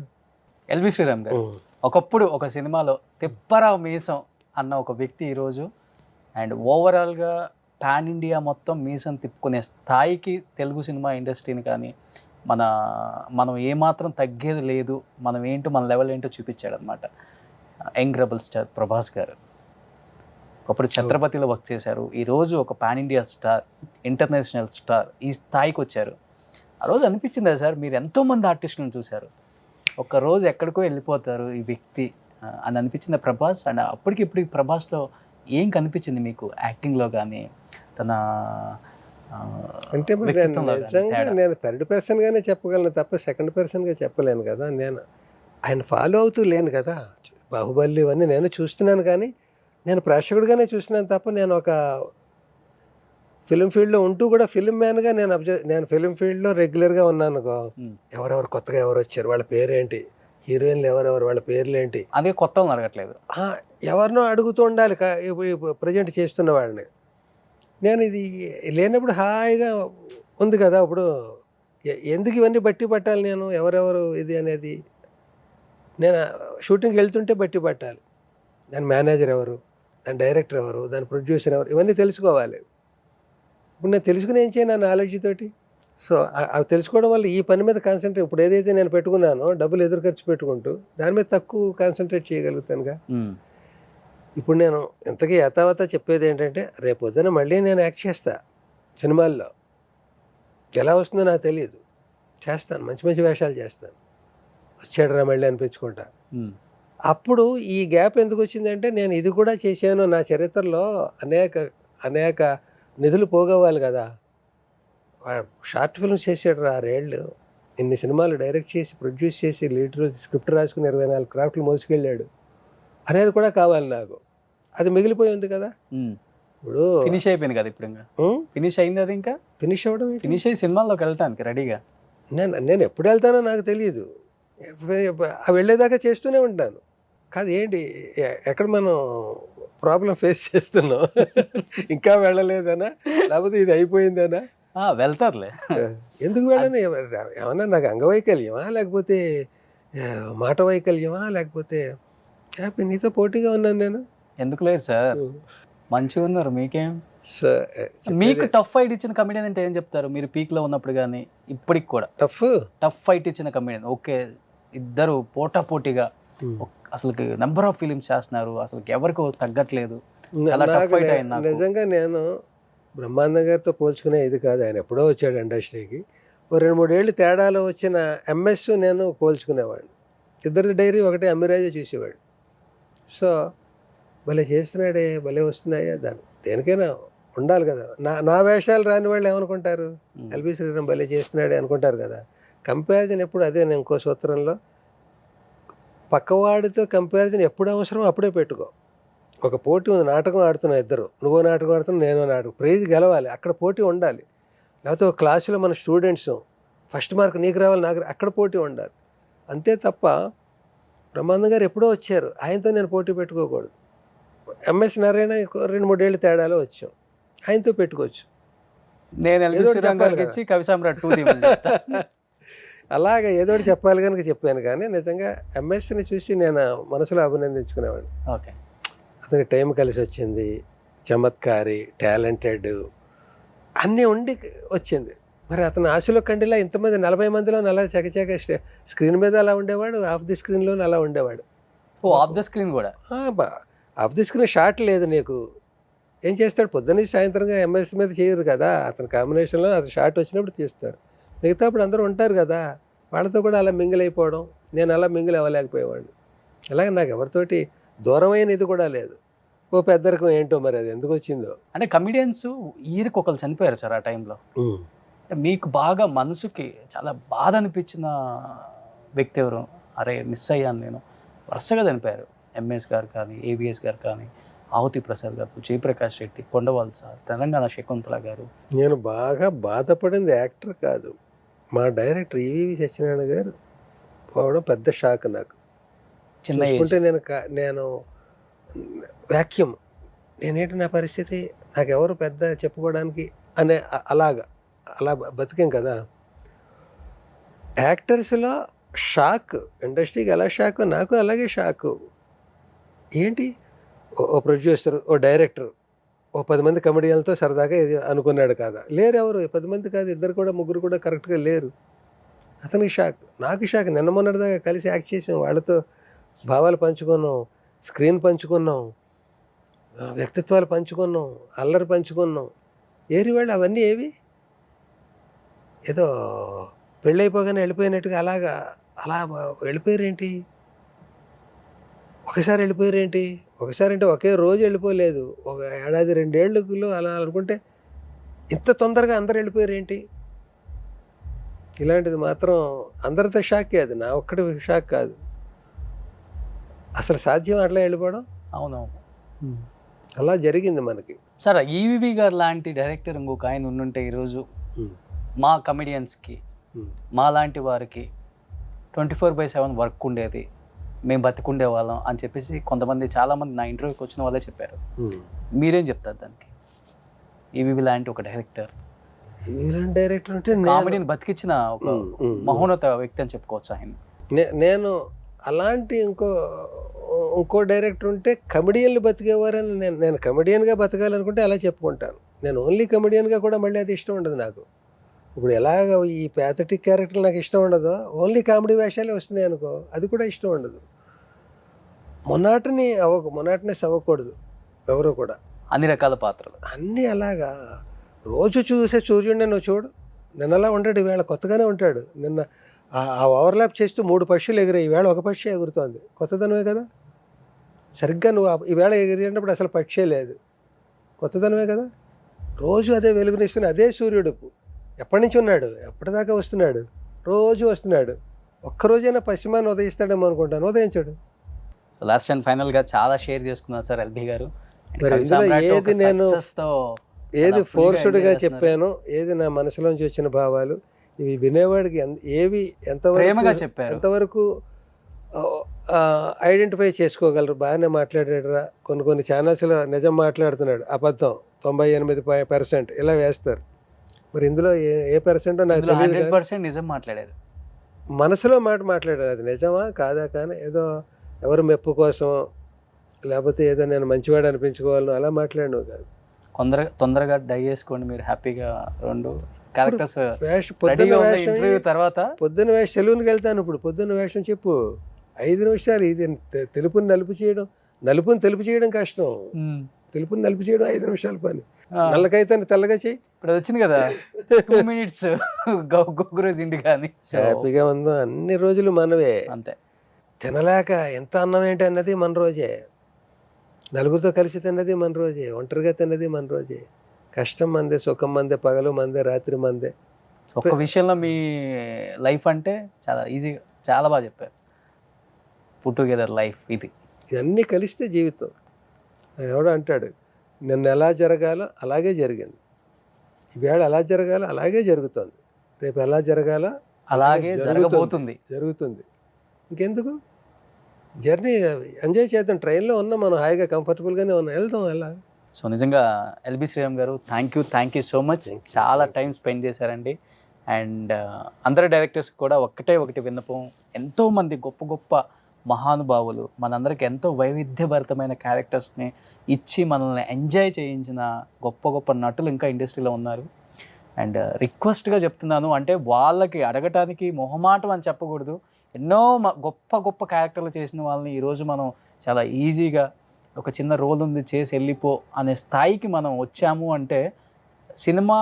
ఎల్బి శ్రీరామ్ గారు ఒకప్పుడు ఒక సినిమాలో తిప్పరావు మీసం అన్న ఒక వ్యక్తి ఈరోజు అండ్ ఓవరాల్గా పాన్ ఇండియా మొత్తం మీసం తిప్పుకునే స్థాయికి తెలుగు సినిమా ఇండస్ట్రీని కానీ మనం ఏమాత్రం తగ్గేది లేదు, మనం ఏంటో మన లెవెల్ ఏంటో చూపించాడు అనమాట. యంగ్ రెబల్ స్టార్ ప్రభాస్ గారు ఒకప్పుడు ఛత్రపతిలో వర్క్ చేశారు, ఈరోజు ఒక pan India star, international star, ఈ స్థాయికి వచ్చారు. ఆ రోజు అనిపించిందా సార్, మీరు ఎంతోమంది ఆర్టిస్టులను చూశారు, ఒక్కరోజు ఎక్కడికో వెళ్ళిపోతారు ఈ వ్యక్తి అని అనిపించింది ప్రభాస్? అండ్ అప్పటికి ఇప్పుడు ప్రభాస్లో ఏం కనిపించింది మీకు యాక్టింగ్లో కానీ తన అంటే నేను థర్డ్ పర్సన్గానే చెప్పగలను తప్ప సెకండ్ పర్సన్గా చెప్పలేను కదా. నేను ఆయన ఫాలో అవుతూ లేను కదా. బాహుబలి ఇవన్నీ నేను చూస్తున్నాను కానీ నేను ప్రేక్షకుడిగానే చూస్తున్నాను తప్ప నేను ఒక ఫిలిం ఫీల్డ్లో ఉంటూ కూడా ఫిలిం మ్యాన్గా నేను ఫిలిం ఫీల్డ్లో రెగ్యులర్గా ఉన్నాను. ఎవరెవరు కొత్తగా ఎవరు వచ్చారు, వాళ్ళ పేరేంటి, హీరోయిన్లు ఎవరెవరు, వాళ్ళ పేర్లు ఏంటి, అదే కొత్త అడగట్లేదు, ఎవరినో అడుగుతూ ఉండాలి ప్రజెంట్ చేస్తున్న వాళ్ళని. నేను ఇది లేనప్పుడు హాయిగా ఉంది కదా. ఇప్పుడు ఎందుకు ఇవన్నీ బట్టి పట్టాలి నేను, ఎవరెవరు ఇది అనేది? నేను షూటింగ్కి వెళ్తుంటే బట్టి పట్టాలి. దాని మేనేజర్ ఎవరు, దాని డైరెక్టర్ ఎవరు, దాని ప్రొడ్యూసర్ ఎవరు, ఇవన్నీ తెలుసుకోవాలి. ఇప్పుడు నేను తెలుసుకుని ఏం చేయను నా నాలెడ్జ్తోటి. సో అవి తెలుసుకోవడం వల్ల ఈ పని మీద కాన్సన్ట్రేట్, ఇప్పుడు ఏదైతే నేను పెట్టుకున్నానో డబ్బులు ఎదురు ఖర్చు పెట్టుకుంటూ దాని మీద తక్కువ కాన్సన్ట్రేట్ చేయగలుగుతానుగా. ఇప్పుడు నేను ఇంతకీ యథావత చెప్పేది ఏంటంటే, రేపు పొద్దున మళ్ళీ నేను యాక్ట్ చేస్తా సినిమాల్లో. ఎలా వస్తుందో నాకు తెలియదు, చేస్తాను, మంచి మంచి వేషాలు చేస్తాను. వచ్చాడురా మళ్ళీ అనిపించుకుంటా. అప్పుడు ఈ గ్యాప్ ఎందుకు వచ్చిందంటే, నేను ఇది కూడా చేశాను, నా చరిత్రలో అనేక నిధులు పోగవాలి కదా. షార్ట్ ఫిల్మ్స్ చేసాడు రా 6 ఏళ్ళు, ఇన్ని సినిమాలు డైరెక్ట్ చేసి ప్రొడ్యూస్ చేసి లీడ్ స్క్రిప్ట్ రాసుకుని 24 క్రాఫ్ట్లు మోసుకెళ్ళాడు అనేది కూడా కావాలి నాకు. అది మిగిలిపోయి ఉంది కదా. ఇప్పుడు ఫినిష్ అయిపోయింది కదా, ఇప్పుడు ఇంకా ఫినిష్ అయింది. అది ఇంకా ఫినిష్ అవ్వడం, ఫినిష్ అయ్యి సినిమాల్లోకి వెళ్ళటానికి రెడీగా. నేను ఎప్పుడు వెళ్తానో నాకు తెలియదు, వెళ్ళేదాకా చేస్తూనే ఉంటాను. కాదు ఏంటి, ఎక్కడ మనం ప్రాబ్లం ఫేస్ చేస్తున్నావు. ఇంకా వెళ్ళలేదనా, లేకపోతే ఇది అయిపోయిందనా? వెళ్తారులే. ఎందుకు వెళ్ళను? ఏమన్నా నాకు అంగవైకల్యమా, లేకపోతే మాట వైకల్యమా, లేకపోతే నీతో పోటీగా ఉన్నాను నేను? ఎందుకు లేదు సార్, మంచిగా ఉన్నారు. మీకేం? సో మీకు టఫ్ ఫైట్ ఇచ్చిన కమెడియన్ అంటే ఏం చెప్తారు? మీరు పీక్లో ఉన్నప్పుడు కానీ ఇప్పటికి కూడా టఫ్ ఫైట్ ఇచ్చిన కమెడియన్. ఓకే, ఇద్దరు పోటాపోటీగా అసలు నెంబర్ ఆఫ్ ఫిలిమ్స్ చేస్తున్నారు, అసలు ఎవరికి తగ్గట్లేదు, చాలా టఫ్ ఫైట్ అయింది నాకు. నిజంగా నేను బ్రహ్మానందం గారితో పోల్చుకునే ఇది కాదు. ఆయన ఎప్పుడో వచ్చాడు ఇండస్ట్రీకి. ఓ 2-3 ఏళ్ళు తేడాలో వచ్చిన ఎంఎస్ నేను పోల్చుకునేవాడిని. ఇద్దరి డైరీ ఒకటే, అమ్మిరాజే చూసేవాడు. సో భలే చేస్తున్నాడే, భలే వస్తున్నాయా, దాని దేనికైనా ఉండాలి కదా. నా వేషాలు రాని వాళ్ళు ఏమనుకుంటారు? ఎల్బి శ్రీరామ్ భలే చేస్తున్నాడే అనుకుంటారు కదా. కంపారిజన్ ఎప్పుడు అదే. నేను ఇంకో సూత్రంలో, పక్కవాడితో కంపారిజన్ ఎప్పుడు అవసరం అప్పుడే పెట్టుకో. ఒక పోటీ ఉంది, నాటకం ఆడుతున్నా ఇద్దరు, నువ్వో నాటకం ఆడుతున్నా, నేనో నాటకం, ప్రైజ్ గెలవాలి, అక్కడ పోటీ ఉండాలి. లేకపోతే ఒక క్లాసులో మన స్టూడెంట్స్ ఫస్ట్ మార్క్ నీకు రావాలి, నాకు అక్కడ పోటీ ఉండాలి. అంతే తప్ప బ్రహ్మానందం గారు ఎప్పుడో వచ్చారు, ఆయనతో నేను పోటీ పెట్టుకోకూడదు. ఎంఎస్ నారాయణ 2-3 ఏళ్ళు తేడాలో వచ్చాం, ఆయనతో పెట్టుకోవచ్చు. నేను ఎల్బి శ్రీరామ్ గారికి ఇచ్చి కవి సామ్రాట్ 2 అలాగే ఏదో చెప్పాలి కనుక చెప్పాను. కానీ నిజంగా ఎంఎస్ని చూసి నేను మనసులో అభినందించుకునేవాడిని. ఓకే, అతని టైం కలిసి వచ్చింది, చమత్కారి, టాలెంటెడ్, అన్నీ ఉండి వచ్చింది. మరి అతను ఆశలో కండిలా ఇంతమంది 40 మందిలో అలా చకచక స్క్రీన్ మీద అలా ఉండేవాడు, ఆఫ్ ది స్క్రీన్లో అలా ఉండేవాడు. ఆఫ్ ద స్క్రీన్ కూడా? ఆఫ్ ది స్క్రీన్ షాట్ లేదు నీకు, ఏం చేస్తాడు? పొద్దున్న సాయంత్రంగా ఎంఎస్ మీద చేయరు కదా, అతని కాంబినేషన్లో అతను షాట్ వచ్చినప్పుడు తీస్తారు. మిగతా అప్పుడు అందరూ ఉంటారు కదా, వాళ్ళతో కూడా అలా మింగిల్ అయిపోవడం. నేను అలా మింగిల్ అవ్వలేకపోయేవాడిని. అలాగే నాకు ఎవరితోటి దూరమైన ఇది కూడా లేదు. ఓ పెద్దరికం ఏంటో మరి అది ఎందుకు వచ్చిందో. అంటే కమిడియన్స్ ఈరికి ఒకరు చనిపోయారు సార్ ఆ టైంలో. మీకు బాగా మనసుకి చాలా బాధ అనిపించిన వ్యక్తి ఎవరు? అరే మిస్ అయ్యాను నేను, వరుసగా చనిపోయారు. ఎంఎస్ గారు కానీ, ఏబిఎస్ గారు కానీ, ఆహుతి ప్రసాద్ గారు, జయప్రకాష్ రెడ్డి, కొండవాల్ సార్, తెలంగాణ శకుంతల గారు. నేను బాగా బాధపడింది యాక్టర్ కాదు, మా డైరెక్టర్ ఈవీవి సత్యనారాయణ గారు పోవడం పెద్ద షాక్ నాకు. చూసుకుంటే నేను వ్యాక్యూమ్, నేనేంటి నా పరిస్థితి, నాకెవరు పెద్ద చెప్పుకోవడానికి అనే అలా బతికాం కదా. యాక్టర్స్లో షాక్, ఇండస్ట్రీకి ఎలా షాక్, నాకు అలాగే షాకు. ఏంటి, ఓ ప్రొడ్యూసర్, ఓ డైరెక్టర్, ఓ 10 మంది కమెడియన్లతో సరదాగా ఇది అనుకున్నాడు కదా. లేరు, ఎవరు 10 మంది కాదు, 2 3 కూడా కరెక్ట్గా లేరు. అతనికి షాక్, నాకు షాక్. నిన్న మొన్నటిదాకా కలిసి యాక్ట్ చేసాం, వాళ్ళతో భావాలు పంచుకున్నాం, స్క్రీన్ పంచుకున్నాం, వ్యక్తిత్వాలు పంచుకున్నాం, అల్లరి పంచుకున్నాం. ఏరి వాళ్ళు అవన్నీ ఏవి, ఏదో పెళ్ళైపోగానే వెళ్ళిపోయినట్టుగా అలా వెళ్ళిపోయారేంటి? ఒకసారి వెళ్ళిపోయారేంటి? ఒకసారి అంటే ఒకే రోజు వెళ్ళిపోలేదు, ఒక 1-2 ఏళ్ళలో అలా అనుకుంటే ఇంత తొందరగా అందరు వెళ్ళిపోయారేంటి? ఇలాంటిది మాత్రం అందరితో షాకే, అది నా ఒక్కటి షాక్ కాదు. అసలు సాధ్యం అట్లా వెళ్ళిపోవడం? అవునవును, అలా జరిగింది మనకి. సార్ ఈవీవి గారు లాంటి డైరెక్టర్ ఇంకొక ఆయన ఉండుంటే ఈరోజు మా కమెడియన్స్కి, మా లాంటి వారికి 24/7 వర్క్ ఉండేది, మేము బతికుండే వాళ్ళం అని చెప్పేసి కొంతమంది, చాలామంది నా ఇంటర్వ్యూకి వచ్చిన వాళ్ళే చెప్పారు. మీరేం చెప్తారు దానికి? ఈవీవి లాంటి ఒక డైరెక్టర్ అంటే కామెడీని బతికించిన ఒక మహోన్నత వ్యక్తి అని చెప్పుకోవచ్చు ఆయన. నేను అలాంటి ఇంకో డైరెక్టర్ ఉంటే కమెడియన్లు బతికేవారని నేను కమెడియన్గా బతకాలనుకుంటే అలా చెప్పుకుంటాను. నేను ఓన్లీ కమెడియన్గా కూడా మళ్ళీ అది ఇష్టం ఉండదు నాకు. ఇప్పుడు ఎలాగ ఈ ప్యాథటిక్ క్యారెక్టర్లు నాకు ఇష్టం ఉండదు, ఓన్లీ కామెడీ వేషాలే వస్తున్నాయి అనుకో, అది కూడా ఇష్టం ఉండదు. మొనాటనెస్ అవ్వకూడదు ఎవరు కూడా, అన్ని రకాల పాత్రలు అన్నీ అలాగా. రోజు చూసే సూర్యుడిని నువ్వు చూడు, నిన్న అలా ఉంటాడు, ఈవేళ కొత్తగానే ఉంటాడు. నిన్న ఆ ఓవర్లాప్ చేస్తూ 3 పక్షులు ఎగిరాయి, ఈవేళ ఒక పక్షి ఎగురుతోంది, కొత్తదనమే కదా. సరిగ్గా నువ్వు ఈవేళ ఎగిరినప్పుడు అసలు పక్షే లేదు, కొత్తదనమే కదా. రోజు అదే వెలుగునిస్తున్న అదే సూర్యుడు ఎప్పటి నుంచి ఉన్నాడు, ఎప్పటిదాకా వస్తున్నాడు, రోజు వస్తున్నాడు. ఒక్కరోజైనా పశ్చిమాన్ని ఉదయిస్తాడేమో అనుకుంటాను, ఉదయించాడు. లాస్ట్ అండ్ ఫైనల్గా చాలా షేర్ చేసుకున్నారు సార్ ఎల్బి గారు. ఏది నేను ఏది ఫోర్స్డ్గా చెప్పాను, ఏది నా మనసులోంచి వచ్చిన భావాలు, ఇవి వినేవాడికి ఏవి ఎంతవరకు ఐడెంటిఫై చేసుకోగలరు. బాగానే మాట్లాడాడురా, కొన్ని కొన్ని ఛానల్స్లో నిజం మాట్లాడుతున్నాడు, అబద్ధం 98% ఇలా వేస్తారు. మరి ఇందులో ఏ పర్సెంటో నాకు ఇందులో తెలియదు. 100% నిజం మాట్లాడారు. మనసులో మాట మాట్లాడారు, అది నిజమా కాదా కానీ ఏదో ఎవరు మెప్పు కోసం లేకపోతే ఏదో నేను మంచివాడు అనిపించుకోవాలను అలా మాట్లాడినవు కాదు. తొందరగా డై చేసుకోండి మీరు హ్యాపీగా. 2 క్యారెక్టర్స్ పొద్దున్న ఇంటర్వ్యూ తర్వాత పొద్దున్న వేషం సెలూన్కి వెళ్తాను. ఇప్పుడు పొద్దున్న వేషం చెప్పు 5 నిమిషాలు. ఇది తెలుపుని నలుపు చేయడం, నలుపుని తెలుపు చేయడం కష్టం, తెలుపుని నలుపు చేయడం 5 నిమిషాల పని. నల్లకైతే తెల్లగా చేయి. ఇప్పుడు వచ్చింది కదా 2 minutes గొగ్గురోజు ఇంటి కానీ హ్యాపీగా ఉందో అన్ని రోజులు మనవే. అంతే. తినలేక ఎంత అన్నం ఏంటి అన్నది మన రోజే, నలుగురితో కలిసి తిన్నది మన రోజే, ఒంటరిగా తిన్నది మన రోజే. కష్టం మందే, సుఖం మందే, పగలు మందే, రాత్రి మందే. ఒక్క విషయంలో మీ లైఫ్ అంటే చాలా ఈజీగా చాలా బాగా చెప్పారు. పుట్ టుగెదర్ లైఫ్ ఇది. ఇవన్నీ కలిస్తే జీవితం. ఎవడో అంటాడు నిన్న ఎలా జరగాలో అలాగే జరిగింది, ఈవేళ ఎలా జరగాలో అలాగే జరుగుతుంది, రేపు ఎలా జరగాలో అలాగే జరగబోతుంది. జరుగుతుంది. ఇంకెందుకు జర్నీ ఎంజాయ్ చేద్దాం. ట్రైన్లో ఉన్నాం మనం, హాయిగా కంఫర్టబుల్గానే ఉన్నాం, వెళ్దాం అలా. సో నిజంగా ఎల్బి శ్రీరామ్ గారు థ్యాంక్ యూ సో మచ్. చాలా టైం స్పెండ్ చేశారండి. అండ్ అందరు డైరెక్టర్స్ కూడా ఒకటి విన్నపం, ఎంతోమంది గొప్ప గొప్ప మహానుభావులు మనందరికి ఎంతో వైవిధ్యభరితమైన క్యారెక్టర్స్ని ఇచ్చి మనల్ని ఎంజాయ్ చేయించిన గొప్ప గొప్ప నటులు ఇంకా ఇండస్ట్రీలో ఉన్నారు. అండ్ రిక్వెస్ట్గా చెప్తున్నాను, అంటే వాళ్ళకి అడగటానికి మొహమాటం అని చెప్పకూడదు, ఎన్నో గొప్ప గొప్ప క్యారెక్టర్లు చేసిన వాళ్ళని ఈరోజు మనం చాలా ఈజీగా ఒక చిన్న రోల్ ఉంది చేసి వెళ్ళిపో అనే స్థాయికి మనం వచ్చాము అంటే సినిమా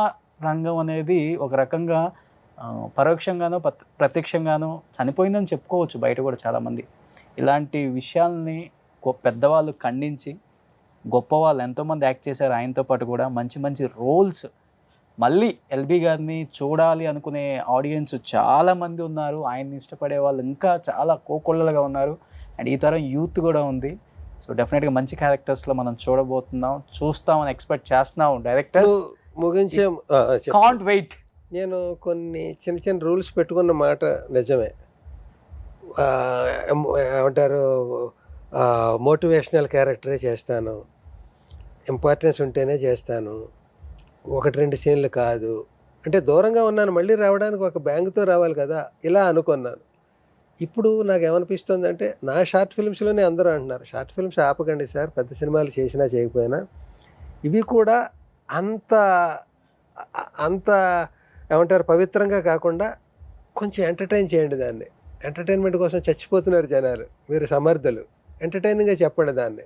రంగం అనేది ఒక రకంగా పరోక్షంగానో ప్రత్యక్షంగానో చనిపోయిందని చెప్పుకోవచ్చు. బయట కూడా చాలామంది ఇలాంటి విషయాల్ని పెద్దవాళ్ళు ఖండించి, గొప్ప వాళ్ళు ఎంతోమంది యాక్ట్ చేశారు ఆయనతో పాటు కూడా, మంచి మంచి రోల్స్ మళ్ళీ ఎల్బి గారిని చూడాలి అనుకునే ఆడియన్స్ చాలామంది ఉన్నారు, ఆయన్ని ఇష్టపడే వాళ్ళు ఇంకా చాలా కోకొల్లలుగా ఉన్నారు. అండ్ ఈ తరం యూత్ కూడా ఉంది. సో డెఫినెట్గా మంచి క్యారెక్టర్స్లో మనం చూస్తామని ఎక్స్పెక్ట్ చేస్తున్నాం. డైరెక్టర్స్ ముగించే కాంట్ వెయిట్. నేను కొన్ని చిన్న చిన్న రూల్స్ పెట్టుకున్న మాట నిజమే. ఏమంటారు, మోటివేషనల్ క్యారెక్టరే చేస్తాను, ఇంపార్టెన్స్ ఉంటేనే చేస్తాను, 1-2 సీన్లు కాదు. అంటే దూరంగా ఉన్నాను, మళ్ళీ రావడానికి ఒక బ్యాంకుతో రావాలి కదా, ఇలా అనుకున్నాను. ఇప్పుడు నాకు ఏమనిపిస్తుంది అంటే, నా షార్ట్ ఫిల్మ్స్లోనే అందరూ అంటున్నారు షార్ట్ ఫిల్మ్స్ ఆపకండి సార్, పెద్ద సినిమాలు చేసినా చేయకపోయినా ఇవి కూడా అంత అంత ఏమంటారు పవిత్రంగా కాకుండా కొంచెం ఎంటర్టైన్ చేయండి దాన్ని. ఎంటర్టైన్మెంట్ కోసం చచ్చిపోతున్నారు జనాలు, మీరు సమర్థులు, ఎంటర్టైనింగ్గా చెప్పండి దాన్ని.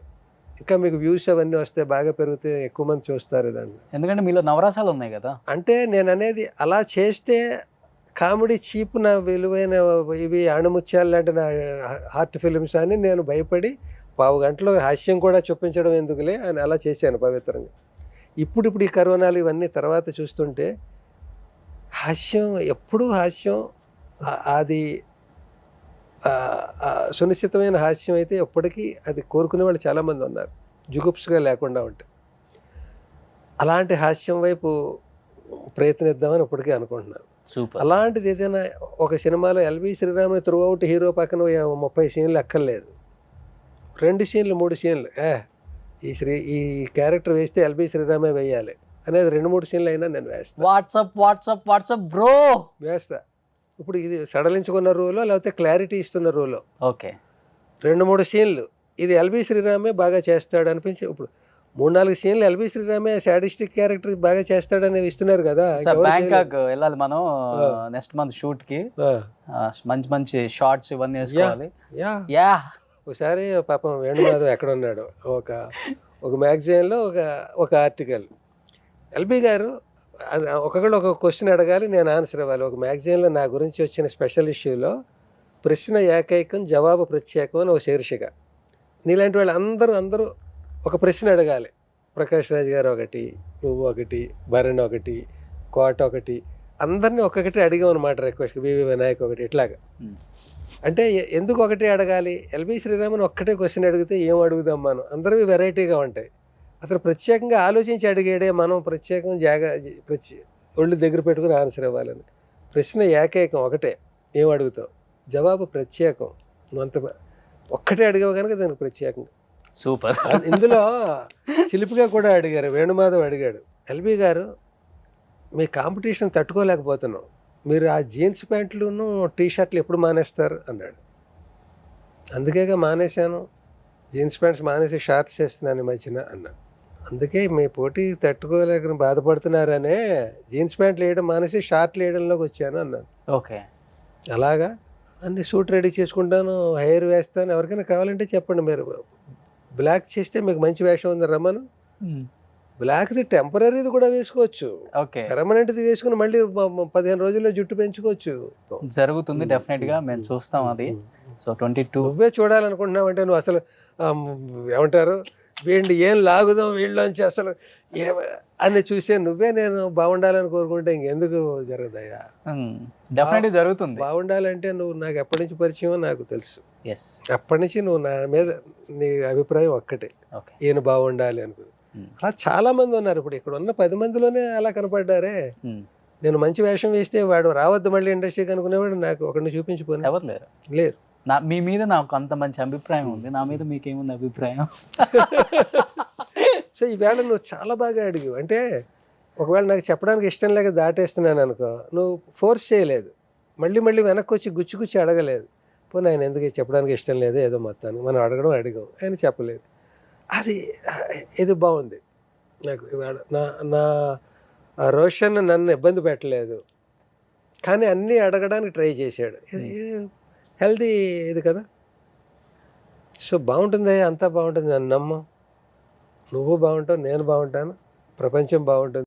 ఇంకా మీకు వ్యూస్ అవన్నీ వస్తే బాగా పెరిగితే ఎక్కువ మంది చూస్తారు దాన్ని. ఎందుకంటే మీలో నవరసాలు ఉన్నాయి కదా. అంటే నేను అనేది అలా చేస్తే కామెడీ చీప్, నా విలువైన ఇవి అణుముత్యాలు లాంటి నా హార్ట్ ఫిల్మ్స్ అని నేను భయపడి 15 గంటలో హాస్యం కూడా చూపించడం ఎందుకులే అని అలా చేశాను పవిత్రంగా. ఇప్పుడు ఈ కరోనాలు ఇవన్నీ తర్వాత చూస్తుంటే హాస్యం, ఎప్పుడూ హాస్యం, అది సునిశ్చితమైన హాస్యం అయితే ఎప్పటికీ అది కోరుకునే వాళ్ళు చాలామంది ఉన్నారు, జుగుప్స్గా లేకుండా ఉంటే. అలాంటి హాస్యం వైపు ప్రయత్నిద్దామని ఇప్పటికీ అనుకుంటున్నాను. సూపర్. అలాంటిది ఏదైనా ఒక సినిమాలో ఎల్బి శ్రీరామ్ని త్రూ అవుట్ హీరో పక్కన 30 సీన్లు అక్కర్లేదు, 2 సీన్లు 3 సీన్లు ఈ క్యారెక్టర్ వేస్తే ఎల్బి శ్రీరామే వేయాలి అనేది 2-3 సీన్లు అయినా నేను వేస్తాను. వాట్సాప్ బ్రో వేస్తా. ఇప్పుడు ఇది సడలించుకున్న రోలో లేకపోతే క్లారిటీ ఇస్తున్న రోలో ఓకే 2-3 సీన్లు ఇది ఎల్బి శ్రీరామే బాగా చేస్తాడు అనిపించి, ఇప్పుడు 3-4 సీన్లు ఎల్బి శ్రీరామే సాడిస్టిక్ క్యారెక్టర్ బాగా చేస్తాడని ఇస్తున్నారు కదా. బ్యాంకాక్ వెళ్ళాలి మనం నెక్స్ట్ మంత్ షూట్ కి, మంచి షార్ట్స్ ఇవన్నీ వేసుకోవాలి. ఒకసారి పాపం వేణుమాధవ్ ఎక్కడ ఉన్నాడు, ఒక మ్యాగజైన్లో ఒక ఆర్టికల్, ఎల్బి గారు ఒకళ్ళు ఒక క్వశ్చన్ అడగాలి, నేను ఆన్సర్ ఇవ్వాలి. ఒక మ్యాగజైన్లో నా గురించి వచ్చిన స్పెషల్ ఇష్యూలో ప్రశ్న ఏకైకం జవాబు ప్రత్యేకం అని ఒక శీర్షిక. నీలాంటి వాళ్ళు అందరూ ఒక ప్రశ్న అడగాలి. ప్రకాష్ రాజ్ గారు ఒకటి, నువ్వు ఒకటి, భరణ్ ఒకటి, కోట ఒకటి, అందరినీ ఒక్కొక్కటి అడిగాం అనమాట రిక్వెస్ట్. వివి వినాయక్ ఒకటి, ఇట్లాగా. అంటే ఎందుకు ఒకటి అడగాలి, ఎల్బి శ్రీరామన్ ఒక్కటే క్వశ్చన్ అడిగితే ఏం అడుగుదాం మనం, అందరివి వెరైటీగా ఉంటాయి. అతను ప్రత్యేకంగా ఆలోచించి అడిగాడే, మనం ప్రత్యేకంగా ఒళ్ళు దగ్గర పెట్టుకుని ఆన్సర్ ఇవ్వాలని. ప్రశ్న ఏకైకం ఒకటే, ఏం అడుగుతావు, జవాబు ప్రత్యేకం నువ్వు అంత ఒక్కటే అడిగావు కనుక దానికి ప్రత్యేకంగా. సూపర్. ఇందులో చిలిపిగా కూడా అడిగారు, వేణుమాధవ్ అడిగాడు, ఎల్బీ గారు మీ కాంపిటీషన్ తట్టుకోలేకపోతున్నాం, మీరు ఆ జీన్స్ ప్యాంట్లును టీ షర్ట్లు ఎప్పుడు మానేస్తారు అన్నాడు. అందుకేగా మానేశాను, జీన్స్ ప్యాంట్స్ మానేసి షార్ట్స్ వేస్తున్నాను ఈ మధ్యన అన్నాను. అందుకే మీ పోటీ తట్టుకోలేక బాధపడుతున్నారనే జీన్స్ ప్యాంట్లు వేయడం మానేసి షార్ట్లు వేయడంలోకి వచ్చాను అన్నాను. ఓకే. అలాగా అన్ని సూట్ రెడీ చేసుకుంటాను, హెయిర్ వేస్తాను, ఎవరికైనా కావాలంటే చెప్పండి, మీరు బ్లాక్ చేస్తే మీకు మంచి వేషం ఉంది రమ్మను. బ్లాక్ది టెంపరీది కూడా వేసుకోవచ్చు, ఓకే. పెర్మనెంట్ది వేసుకుని మళ్ళీ 15 రోజుల్లో జుట్టు పెంచుకోవచ్చు. జరుగుతుంది డెఫినెట్గా, మేము చూస్తాం అది. సో 22 నువ్వే చూడాలనుకుంటున్నావు అంటే నువ్వు అసలు ఏమంటారు, వీడిని ఏం లాగుదాం వీళ్ళలోంచి అసలు అని చూసే నువ్వే నేను బాగుండాలని కోరుకుంటే ఇంకెందుకు జరగదయ్యా. డెఫినెట్గా జరుగుతుంది. బాగుండాలంటే నువ్వు నాకు ఎప్పటి నుంచి పరిచయమో నాకు తెలుసు. ఎస్. అప్పటి నుంచి నువ్వు నా మీద నీ అభిప్రాయం ఒక్కటే, ఓకే. ఈయన బాగుండాలి అనుకుని. అలా చాలా మంది ఉన్నారు. ఇప్పుడు ఇక్కడ ఉన్న 10 మందిలోనే అలా కనపడ్డారే. నేను మంచి వేషం వేస్తే వాడు రావద్దు మళ్ళీ ఇండస్ట్రీకి అనుకునేవాడు నాకు ఒకరిని చూపించిపోయి ఎవరు లేరు. లేరు. మీ మీద నాకు అంత మంచి అభిప్రాయం ఉంది, నా మీద మీకేముంది అభిప్రాయం? సో ఈవేళ నువ్వు చాలా బాగా అడిగావు. అంటే ఒకవేళ నాకు చెప్పడానికి ఇష్టం లేక దాటేస్తున్నాను అనుకో, నువ్వు ఫోర్స్ చేయలేదు, మళ్ళీ మళ్ళీ వెనక్కి వచ్చి గుచ్చి అడగలేదు. పోనీ ఆయన ఎందుకు చెప్పడానికి ఇష్టం లేదు, ఏదో మొత్తానికి మనం అడిగాం, ఆయన చెప్పలేదు. అది ఇది బాగుంది నాకు ఇవాళ. నా రోషన్ నన్ను ఇబ్బంది పెట్టలేదు, కానీ అన్నీ అడగడానికి ట్రై చేశాడు. హెల్దీ ఇది కదా. సో బాగుంటుంది, అంతా బాగుంటుంది, నన్ను నమ్ము, నువ్వు బాగుంటావు, నేను బాగుంటాను, ప్రపంచం బాగుంటుంది.